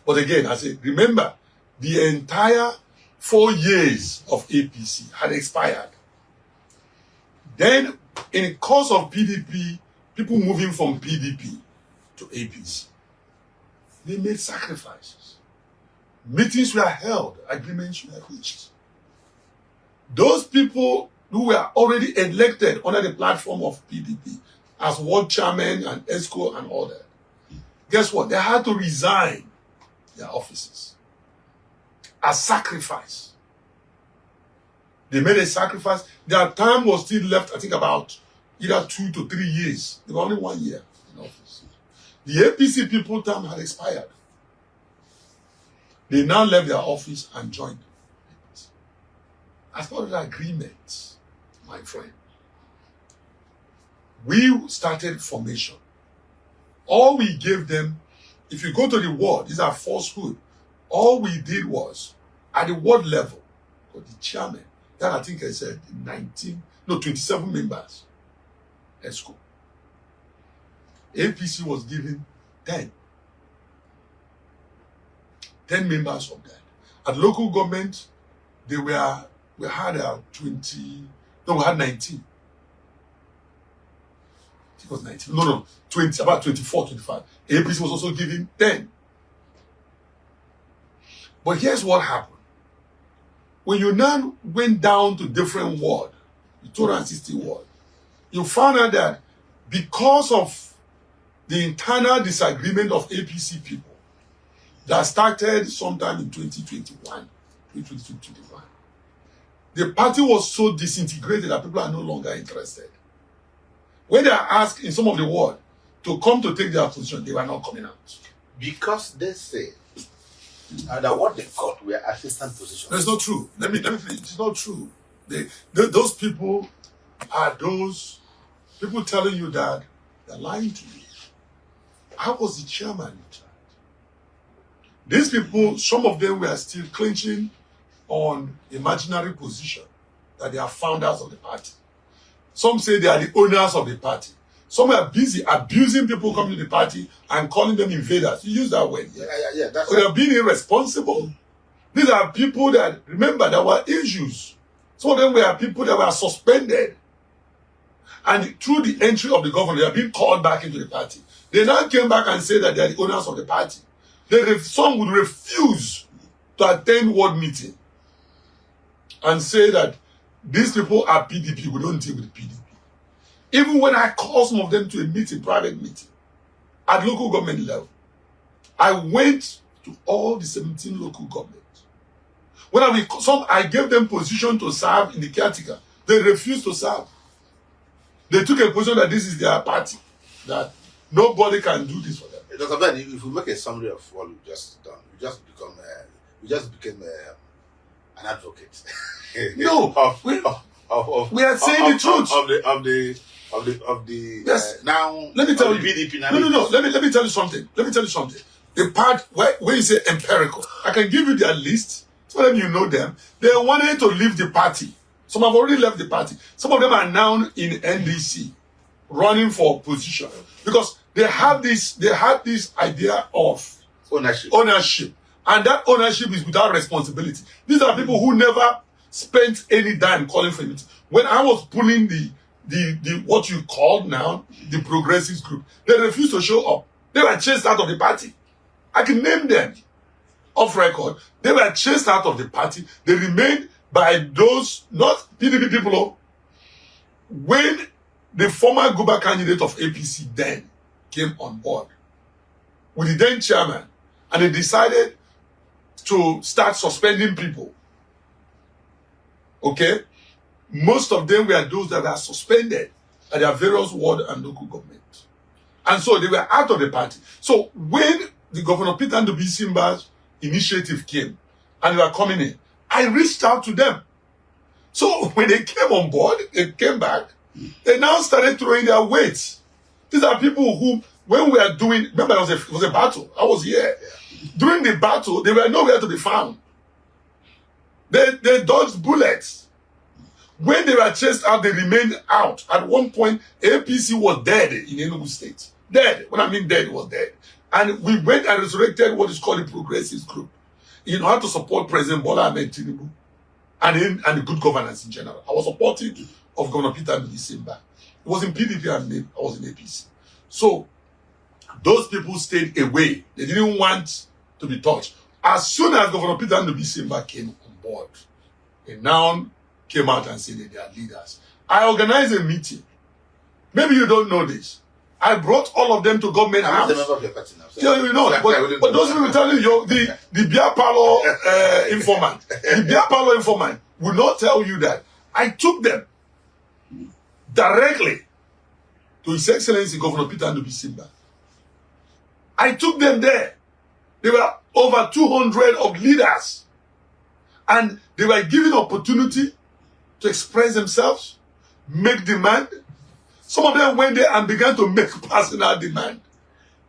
But again, I said, remember, the entire 4 years of APC had expired. Then, in the course of PDP, people moving from PDP to APC, they made sacrifices. Meetings were held, agreements were reached. Those people who were already elected under the platform of PDP as ward chairman and ESCO and all that, guess what? They had to resign their offices as sacrifice. They made a sacrifice. Their time was still left, I think, about either 2 to 3 years. They were only 1 year in office. The APC people term had expired. They now left their office and joined. As part of the agreement, my friend, we started formation. All we gave them, if you go to the ward, these are falsehood. All we did was, at the ward level, for the chairman, that I think I said 27 members, ESCO. APC was given 10 members of that. At local government, we had 19. I think it was 19. No, 20, about 24, 25. APC was also given 10. But here's what happened. When you now went down to different ward, the 260 ward, you found out that because of the internal disagreement of APC people that started sometime in 2021, the party was so disintegrated that people are no longer interested. When they are asked in some of the ward to come to take their position, they were not coming out. Because they say that what they got were assistant positions. That's not true. Let me finish. It's not true. Those people are those people telling you that they're lying to you. I was the chairman in charge. These people, some of them were still clinching on imaginary position that they are founders of the party. Some say they are the owners of the party. Some are busy abusing people coming to the party and calling them invaders. You use that word. Yeah. That's they are being irresponsible. These are people that, remember, there were issues. Some of them were people that were suspended. And through the entry of the governor, they are being called back into the party. They now came back and said that they are the owners of the party. Some would refuse to attend ward meeting and say that these people are PDP, we don't deal with PDP. Even when I call some of them to a meeting, private meeting, at local government level, I went to all the 17 local governments. When I gave them position to serve in the caretaker, they refused to serve. They took a position that this is their party, that nobody can do this for them. Dr. Ben, if we make a summary of what we've just done, we just became an advocate. No, we are saying the truth of the yes. Now. Let me tell you. PDP now. No. Let me tell you something. The part where you say empirical, I can give you their list. Some of them you know them. They wanted to leave the party. Some have already left the party. Some of them are now in NDC, running for position because they had this idea of ownership, and that ownership is without responsibility. These are people who never spent any dime calling for it. When I was pulling the what you call now the progressives group, they refused to show up. They were chased out of the party. I can name them off record. They were chased out of the party. They remained by those not PDP people. When the former Guba candidate of APC then came on board with the then chairman, and they decided to start suspending people. Okay? Most of them were those that were suspended at their various ward and local governments. And so they were out of the party. So when the Governor Peter Ndubi Simba's initiative came and they were coming in, I reached out to them. So when they came on board, they came back, they now started throwing their weights. These are people who, when we are doing, remember it was a battle. I was here. During the battle, they were nowhere to be found. They dodged bullets. When they were chased out, they remained out. At one point, APC was dead in Enugu State. Dead. When I mean dead, it was dead. And we went and resurrected what is called the Progressives Group in order to support President Bola Ahmed Tinubu and the good governance in general. I was supportive of Governor Peter Ndubi Simba. It was in PDP and I was in APC. So those people stayed away. They didn't want to be touched. As soon as Governor Peter Ndubuisi came on board, they now came out and said that they are leaders. I organized a meeting. Maybe you don't know this. I brought all of them to government I'm house. not a member of your party now. Yeah, you know, but those people telling you, the beer parlor informant, the beer parlor informant will not tell you that. I took them directly to His Excellency Governor Peter Ndubuisi. I took them there. There were over 200 of leaders, and they were given opportunity to express themselves, make demand. Some of them went there and began to make personal demand.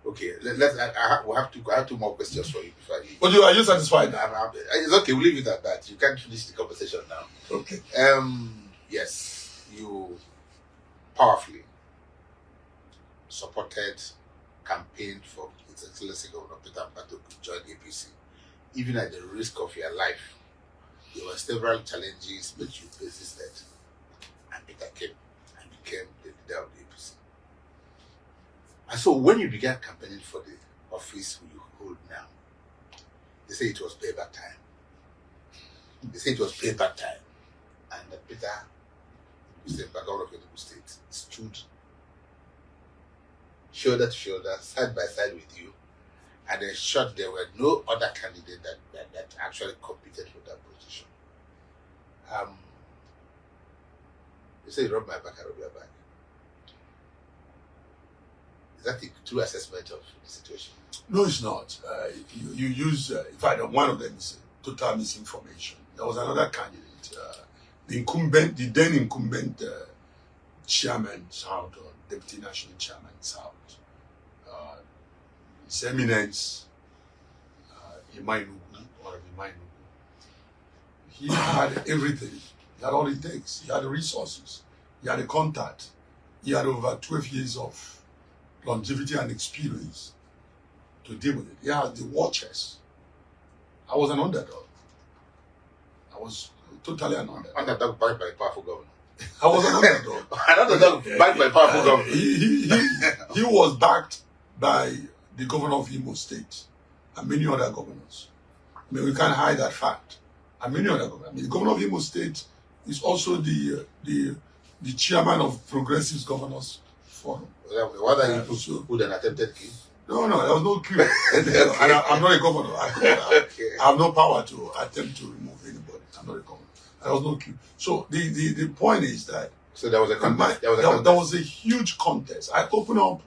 Okay, we have I have two more questions for you before I leave. But are you satisfied? It's okay, we'll leave it at that. You can't finish the conversation now. Okay. Yes, you powerfully supported, campaigned for His Excellency Governor Peter Mpato to join APC, even at the risk of your life. There were several challenges, but you persisted, and Peter came and became the leader of the APC. And so when you began campaigning for the office you hold now, they say it was payback time. They say it was payback time. And Peter, the governor of Enugu State, stood shoulder to shoulder, side by side with you, and ensured there were no other candidate that actually competed for that position. You say you rub my back, I rub your back. Is that the true assessment of the situation? No, it's not. You use, in fact, one of them is total misinformation. There was another candidate, the then incumbent chairman, South, or deputy national chairman, South, His Eminence, Imainugu, or Imainugu. He had everything. He had all it takes. He had the resources. He had the contact. He had over 12 years of longevity and experience to deal with it. He had the watchers. I was an underdog. I was totally an underdog. Underdog backed by a powerful governor. I was an underdog. An underdog backed by a powerful governor. He was backed by the governor of Imo State and many other governors. I mean, we can't hide that fact. And many other governors. I mean, the governor of Imo State is also the chairman of Progressive Governors Forum. What are you put an attempted coup? No, there was no coup. And I'm not a governor. I have no power to attempt to remove anybody. I'm not a governor. There was no coup. So the point is that there was a contest. There was a huge contest. I opened up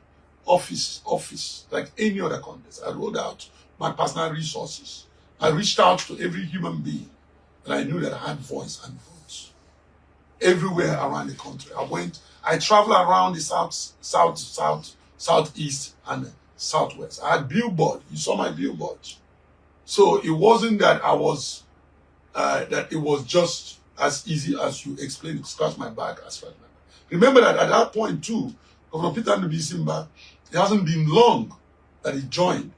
office like any other contest. I rolled out my personal resources. I reached out to every human being that I knew that had voice and votes everywhere around the country. I traveled around the southeast, and southwest. I had billboard. You saw my billboards. So it wasn't that that it was just as easy as you explained. Scratch my back, as far as my back. Remember that at that point too, Governor Peter Ndubuisi, it hasn't been long that he joined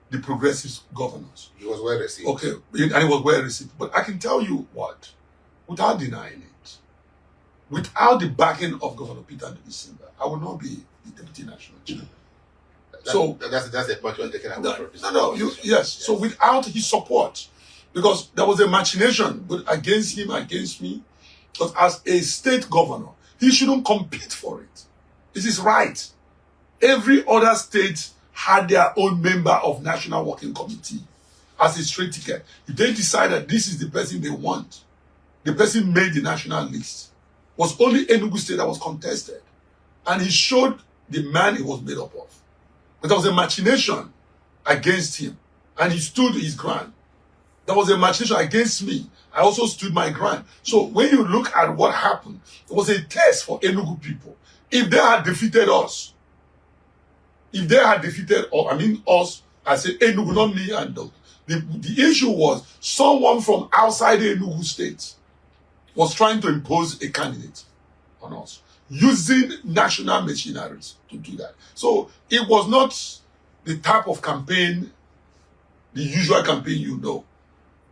the Progressive governors. He was well received. Okay, and he was well received. But I can tell you what, without denying it, without the backing of Governor Peter Ndubuisi, I would not be the deputy national chairman. That's the point you're taking away from. Yes. So without his support, because there was a machination against him, against me, because as a state governor, he shouldn't compete for it. It is right. Every other state had their own member of National Working Committee as a straight ticket. If they decide that this is the person they want, the person made the national list. It was only Enugu State that was contested. And he showed the man he was made up of. But there was a machination against him. And he stood his ground. There was a machination against me. I also stood my ground. So when you look at what happened, it was a test for Enugu people. If they had defeated us, us, I say Enugu, not me and Doug. The issue was someone from outside the Enugu State was trying to impose a candidate on us, using national machineries to do that. So it was not the type of campaign, the usual campaign you know.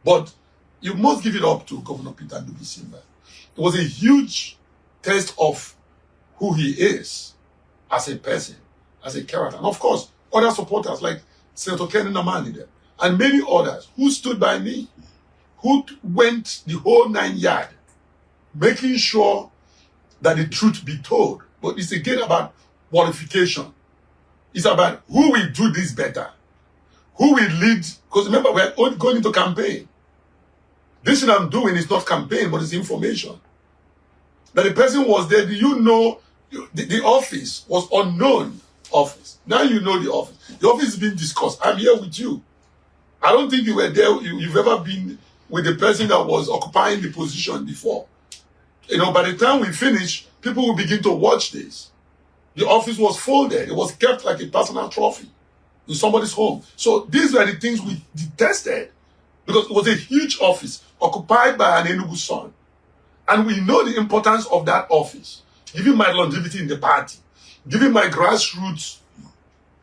But you must give it up to Governor Peter Ndubuisi. It was a huge test of who he is as a person, as a character. And of course, other supporters like Senator Kenny Namani there. and many others who stood by me, who went the whole 9 yards, making sure that the truth be told. But it's again about qualification. It's about who will do this better, who will lead. Because remember, we're all going into campaign. This thing I'm doing is not campaign, but it's information. That the person was there, do you know the office was unknown office. Now you know the office. The office is being discussed. I'm here with you. I don't think you were there. You've ever been with the person that was occupying the position before. You know, by the time we finish, people will begin to watch this. The office was folded. It was kept like a personal trophy in somebody's home. So these were the things we detested because it was a huge office occupied by an Enugu son. And we know the importance of that office, giving my longevity in the party, giving my grassroots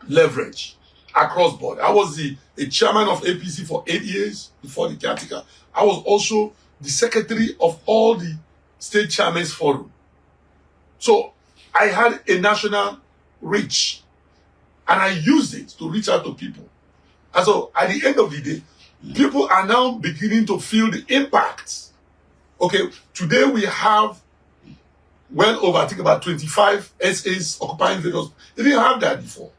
leverage across board. I was a chairman of APC for 8 years before the caretaker. I was also the secretary of all the state chairman's forum. So I had a national reach and I used it to reach out to people. And so at the end of the day, people are now beginning to feel the impact. Okay, today we have well over, I think about 25 SAs occupying various. They didn't have that before.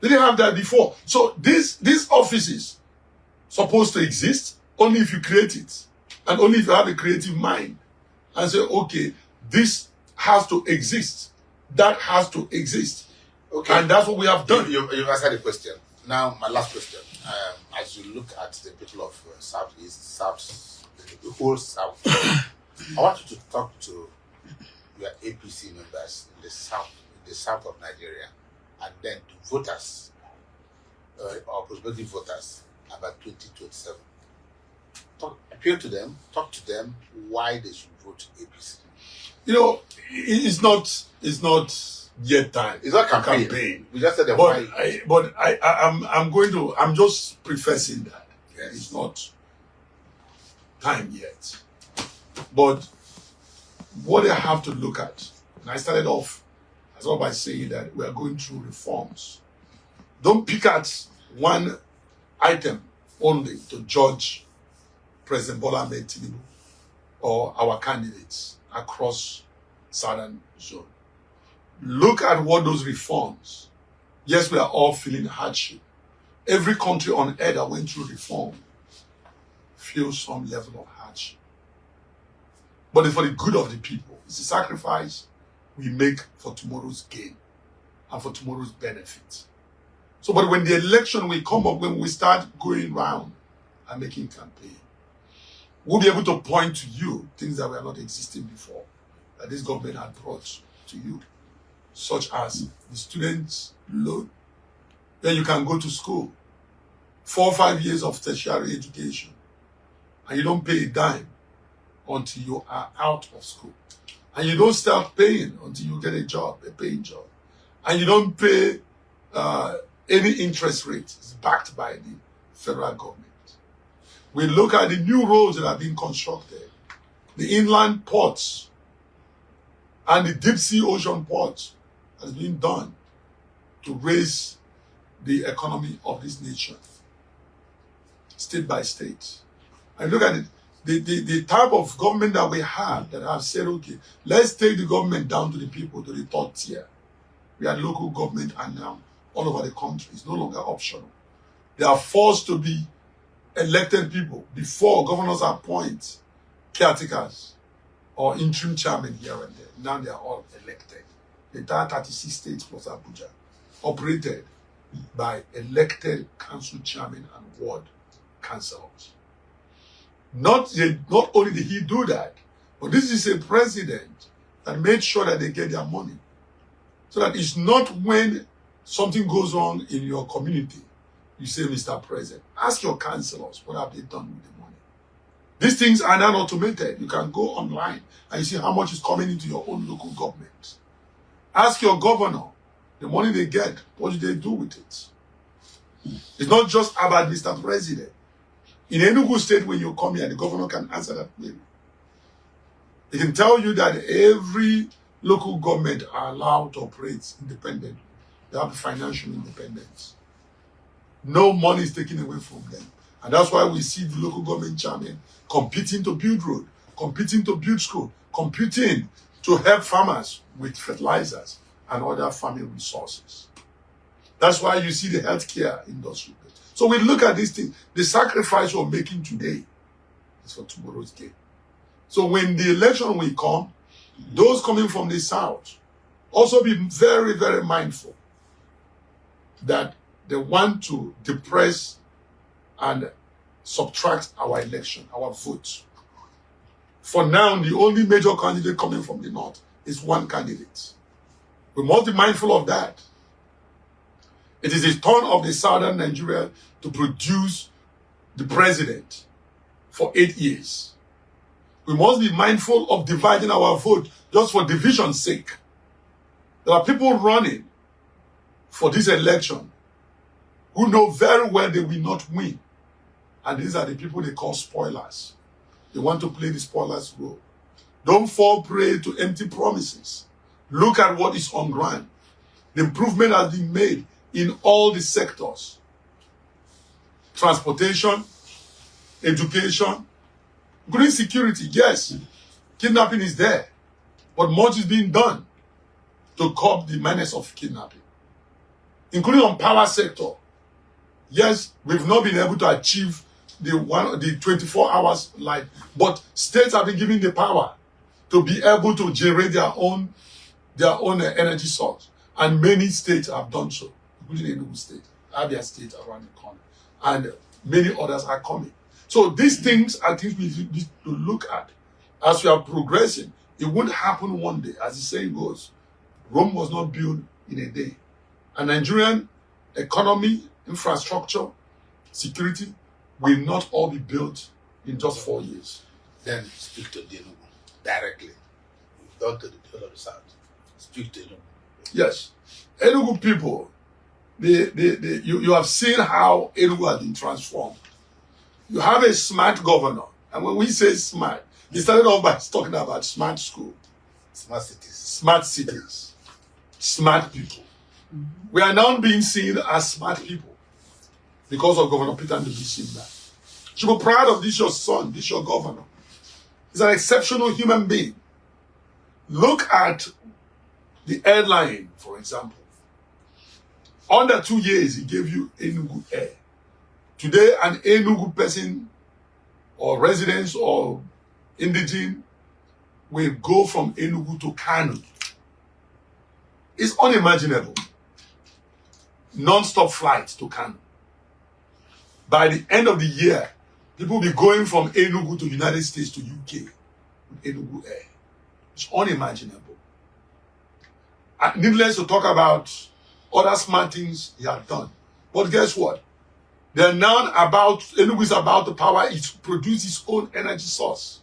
They didn't have that before. So these offices supposed to exist only if you create it. And only if you have a creative mind. And say, okay, this has to exist. That has to exist. Okay. And that's what we have done. You answered the question. Now, my last question. As you look at the people of Southeast, the whole South, I want you to talk to your APC members in the south of Nigeria, and then to voters, or prospective voters, about 2027. Appeal to them, talk to them why they should vote APC. You know, it's not yet time. It's not campaign. We just said that I'm just prefacing that. Yes. It's not time yet. But what I have to look at, and I started off as well by saying that we are going through reforms. Don't pick at one item only to judge President Bola Ahmed Tinubu or our candidates across Southern Zone. Look at what those reforms. Yes, we are all feeling hardship. Every country on earth that went through reform feels some level of hardship. But it's for the good of the people. It's a sacrifice we make for tomorrow's gain and for tomorrow's benefit. So, but when the election will come up, when we start going round and making campaign, we'll be able to point to you things that were not existing before, that this government had brought to you, such as the students' loan. Then you can go to school, 4 or 5 years of tertiary education, and you don't pay a dime until you are out of school. And you don't start paying until you get a job, a paying job. And you don't pay any interest rate. It's backed by the federal government. We look at the new roads that are being constructed, the inland ports, and the deep sea ocean ports that is being done to raise the economy of this nation, state by state. And look at it, the type of government that we have that have said, okay, let's take the government down to the people, to the third tier. We are local government and now all over the country. It's no longer optional. They are forced to be elected people. Before, governors appoint caretakers or interim chairmen here and there. Now they are all elected. The entire 36 states plus Abuja operated by elected council chairmen and ward councillors. Not only did he do that, but this is a president that made sure that they get their money. So that it's not when something goes wrong in your community, you say, Mr. President, ask your councillors what have they done with the money. These things are not automated. You can go online and you see how much is coming into your own local government. Ask your governor, the money they get, what do they do with it? It's not just about Mr. President. In Enugu State, when you come here, the governor can answer that query. He can tell you that every local government are allowed to operate independently. They have financial independence. No money is taken away from them. And that's why we see the local government chairman competing to build road, competing to build school, competing to help farmers with fertilizers and other farming resources. That's why you see the healthcare industry. So we look at these things. The sacrifice we're making today is for tomorrow's gain. So when the election will come, those coming from the south also be very, very mindful that they want to depress and subtract our election, our votes. For now, the only major candidate coming from the north is one candidate. We must be mindful of that. It is the turn of the southern Nigeria to produce the president for 8 years. We must be mindful of dividing our vote just for division's sake. There are people running for this election who know very well they will not win. And these are the people they call spoilers. They want to play the spoilers role. Don't fall prey to empty promises. Look at what is on ground. The improvement has been made in all the sectors. Transportation, education, including security. Yes, kidnapping is there, but much is being done to curb the menace of kidnapping, including on power sector. Yes, we've not been able to achieve the 24 hours light, but states have been given the power to be able to generate their own energy source, and many states have done so, including Enugu State, Abia State around the corner, and many others are coming. So these things are things we need to look at as we are progressing. It won't happen one day. As the saying goes, Rome was not built in a day. A Nigerian economy, infrastructure, security will not all be built in just 4 years. Then speak to the Enugu directly. Not to the people of the south. Speak to Enugu. Yes. Enugu people, you have seen how Enugu has been transformed. You have a smart governor. And when we say smart, he started off by talking about smart school. Smart cities. Smart cities. Smart people. We are now being seen as smart people because of Governor Peter Ndubisi. You should be proud of this, your son, this, your governor. He's an exceptional human being. Look at the airline, for example. Under 2 years, he gave you Enugu Air. Today, an Enugu person or residents or indigene will go from Enugu to Kano. It's unimaginable. Non-stop flights to Kano. By the end of the year, people will be going from Enugu to United States to UK with Enugu Air. It's unimaginable. And needless to talk about other smart things he has done. But guess what? They're now Enugu is about to produce its own energy source.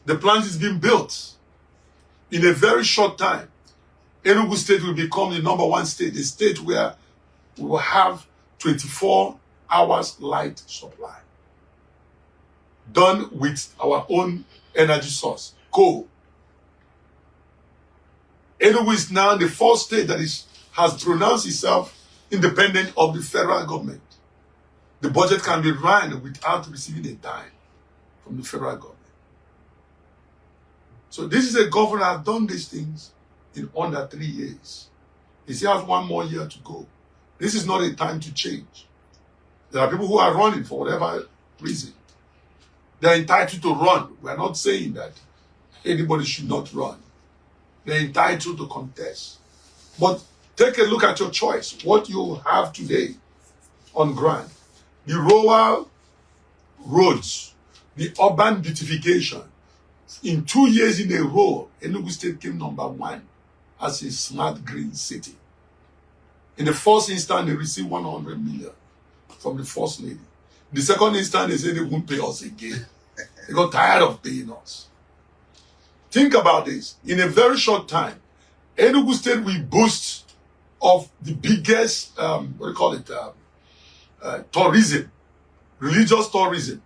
The plant is being built. In a very short time, Enugu State will become the #1 state, the state where we will have 24 hours light supply. Done with our own energy source, coal. Enugu is now the first state that has pronounced itself independent of the federal government. The budget can be run without receiving a dime from the federal government. So this is a governor that has done these things in under 3 years. He still has 1 more year to go. This is not a time to change. There are people who are running for whatever reason. They're entitled to run. We're not saying that anybody should not run. They're entitled to contest. But take a look at your choice, what you have today on ground. The rural roads, the urban beautification. In 2 years in a row, Enugu State came #1 as a smart green city. In the first instance, they received 100 million from the first lady. The second instance, they said they won't pay us again. They got tired of paying us. Think about this. In a very short time, Enugu State will boast of the biggest, tourism, religious tourism.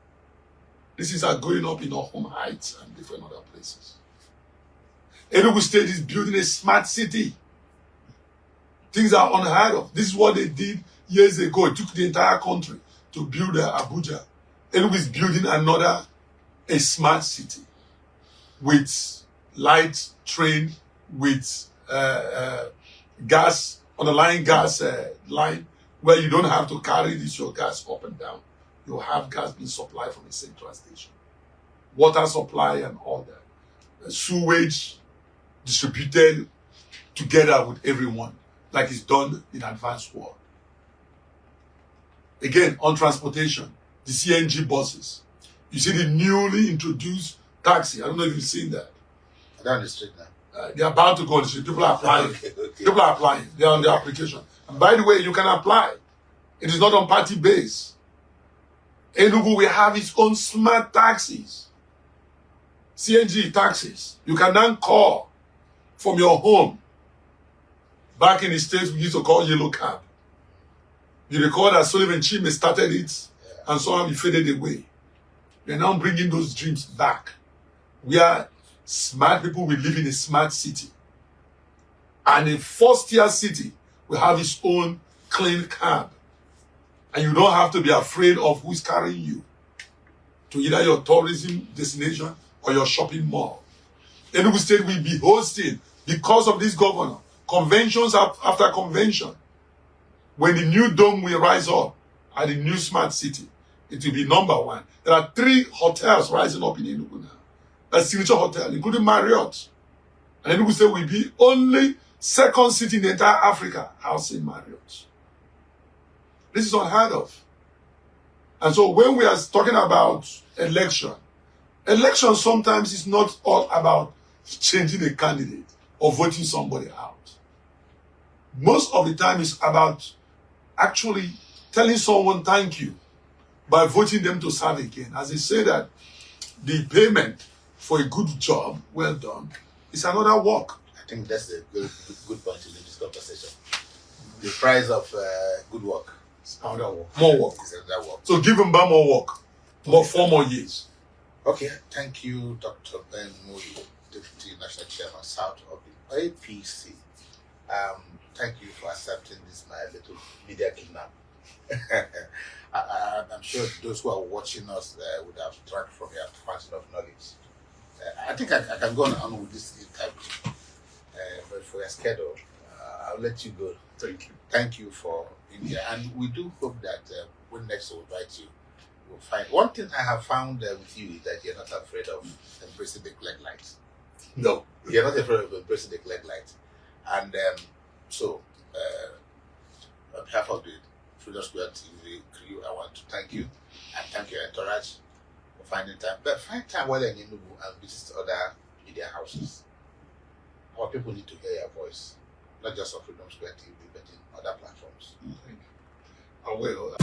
This is going up in Ohum Heights and different other places. Enugu State is building a smart city. Things are unheard of. This is what they did years ago, it took the entire country to build Abuja. Enugu is building a smart city with light train, with gas, underlying gas line, where you don't have to carry your gas up and down. You have gas being supplied from a central station. Water supply and all that. Sewage distributed together with everyone, like it's done in advanced world. Again, on transportation, the CNG buses. You see the newly introduced taxi. I don't know if you've seen that. They're on the street now. They're about to go on the street. People are applying. Okay. People are applying. They're on the application. And by the way, you can apply. It is not on party base. Enugu will have its own smart taxis. CNG taxis. You can then call from your home. Back in the States, we used to call yellow cab. You recall that Sullivan Chime started it, and somehow he faded away. We're now bringing those dreams back. We are smart people, we live in a smart city. And a first-tier city will have its own clean cab. And you don't have to be afraid of who's carrying you to either your tourism destination or your shopping mall. Enugu State will be hosting, because of this governor, conventions after convention. When the new dome will rise up at the new smart city, it will be number one. There are 3 hotels rising up in Enugu now. A signature hotel, including Marriott. And Enugu State will be only second city in the entire Africa housing Marriott. This is unheard of. And so when we are talking about election sometimes is not all about changing a candidate or voting somebody out. Most of the time it's about actually telling someone thank you by voting them to serve again. As they say that the payment for a good job, well done, is another work. I think that's a good point to leave this conversation. The price of good work is another work. More work. Is another work. So give them back more work. 4 more years. Okay, thank you, Dr. Ben NWOYE, Deputy National Chairman, South of the APC. Thank you for accepting this, my little media kidnap. I'm sure those who are watching us would have dragged from your fountain of knowledge. I think I can go on with this interview, but for your schedule, I'll let you go. Thank you. Thank you for being here, and we do hope that when next we'll invite you, we'll find. One thing I have found with you is that you're not afraid of embracing the leg light. No. You're not afraid of embracing the leg light. And so, on behalf of the Freedom Square TV crew, I want to thank you and thank your entourage for finding time. But find time while you're in Enugu and visit other media houses. Our people need to hear your voice, not just on Freedom Square TV, but in other platforms. Thank you. I will.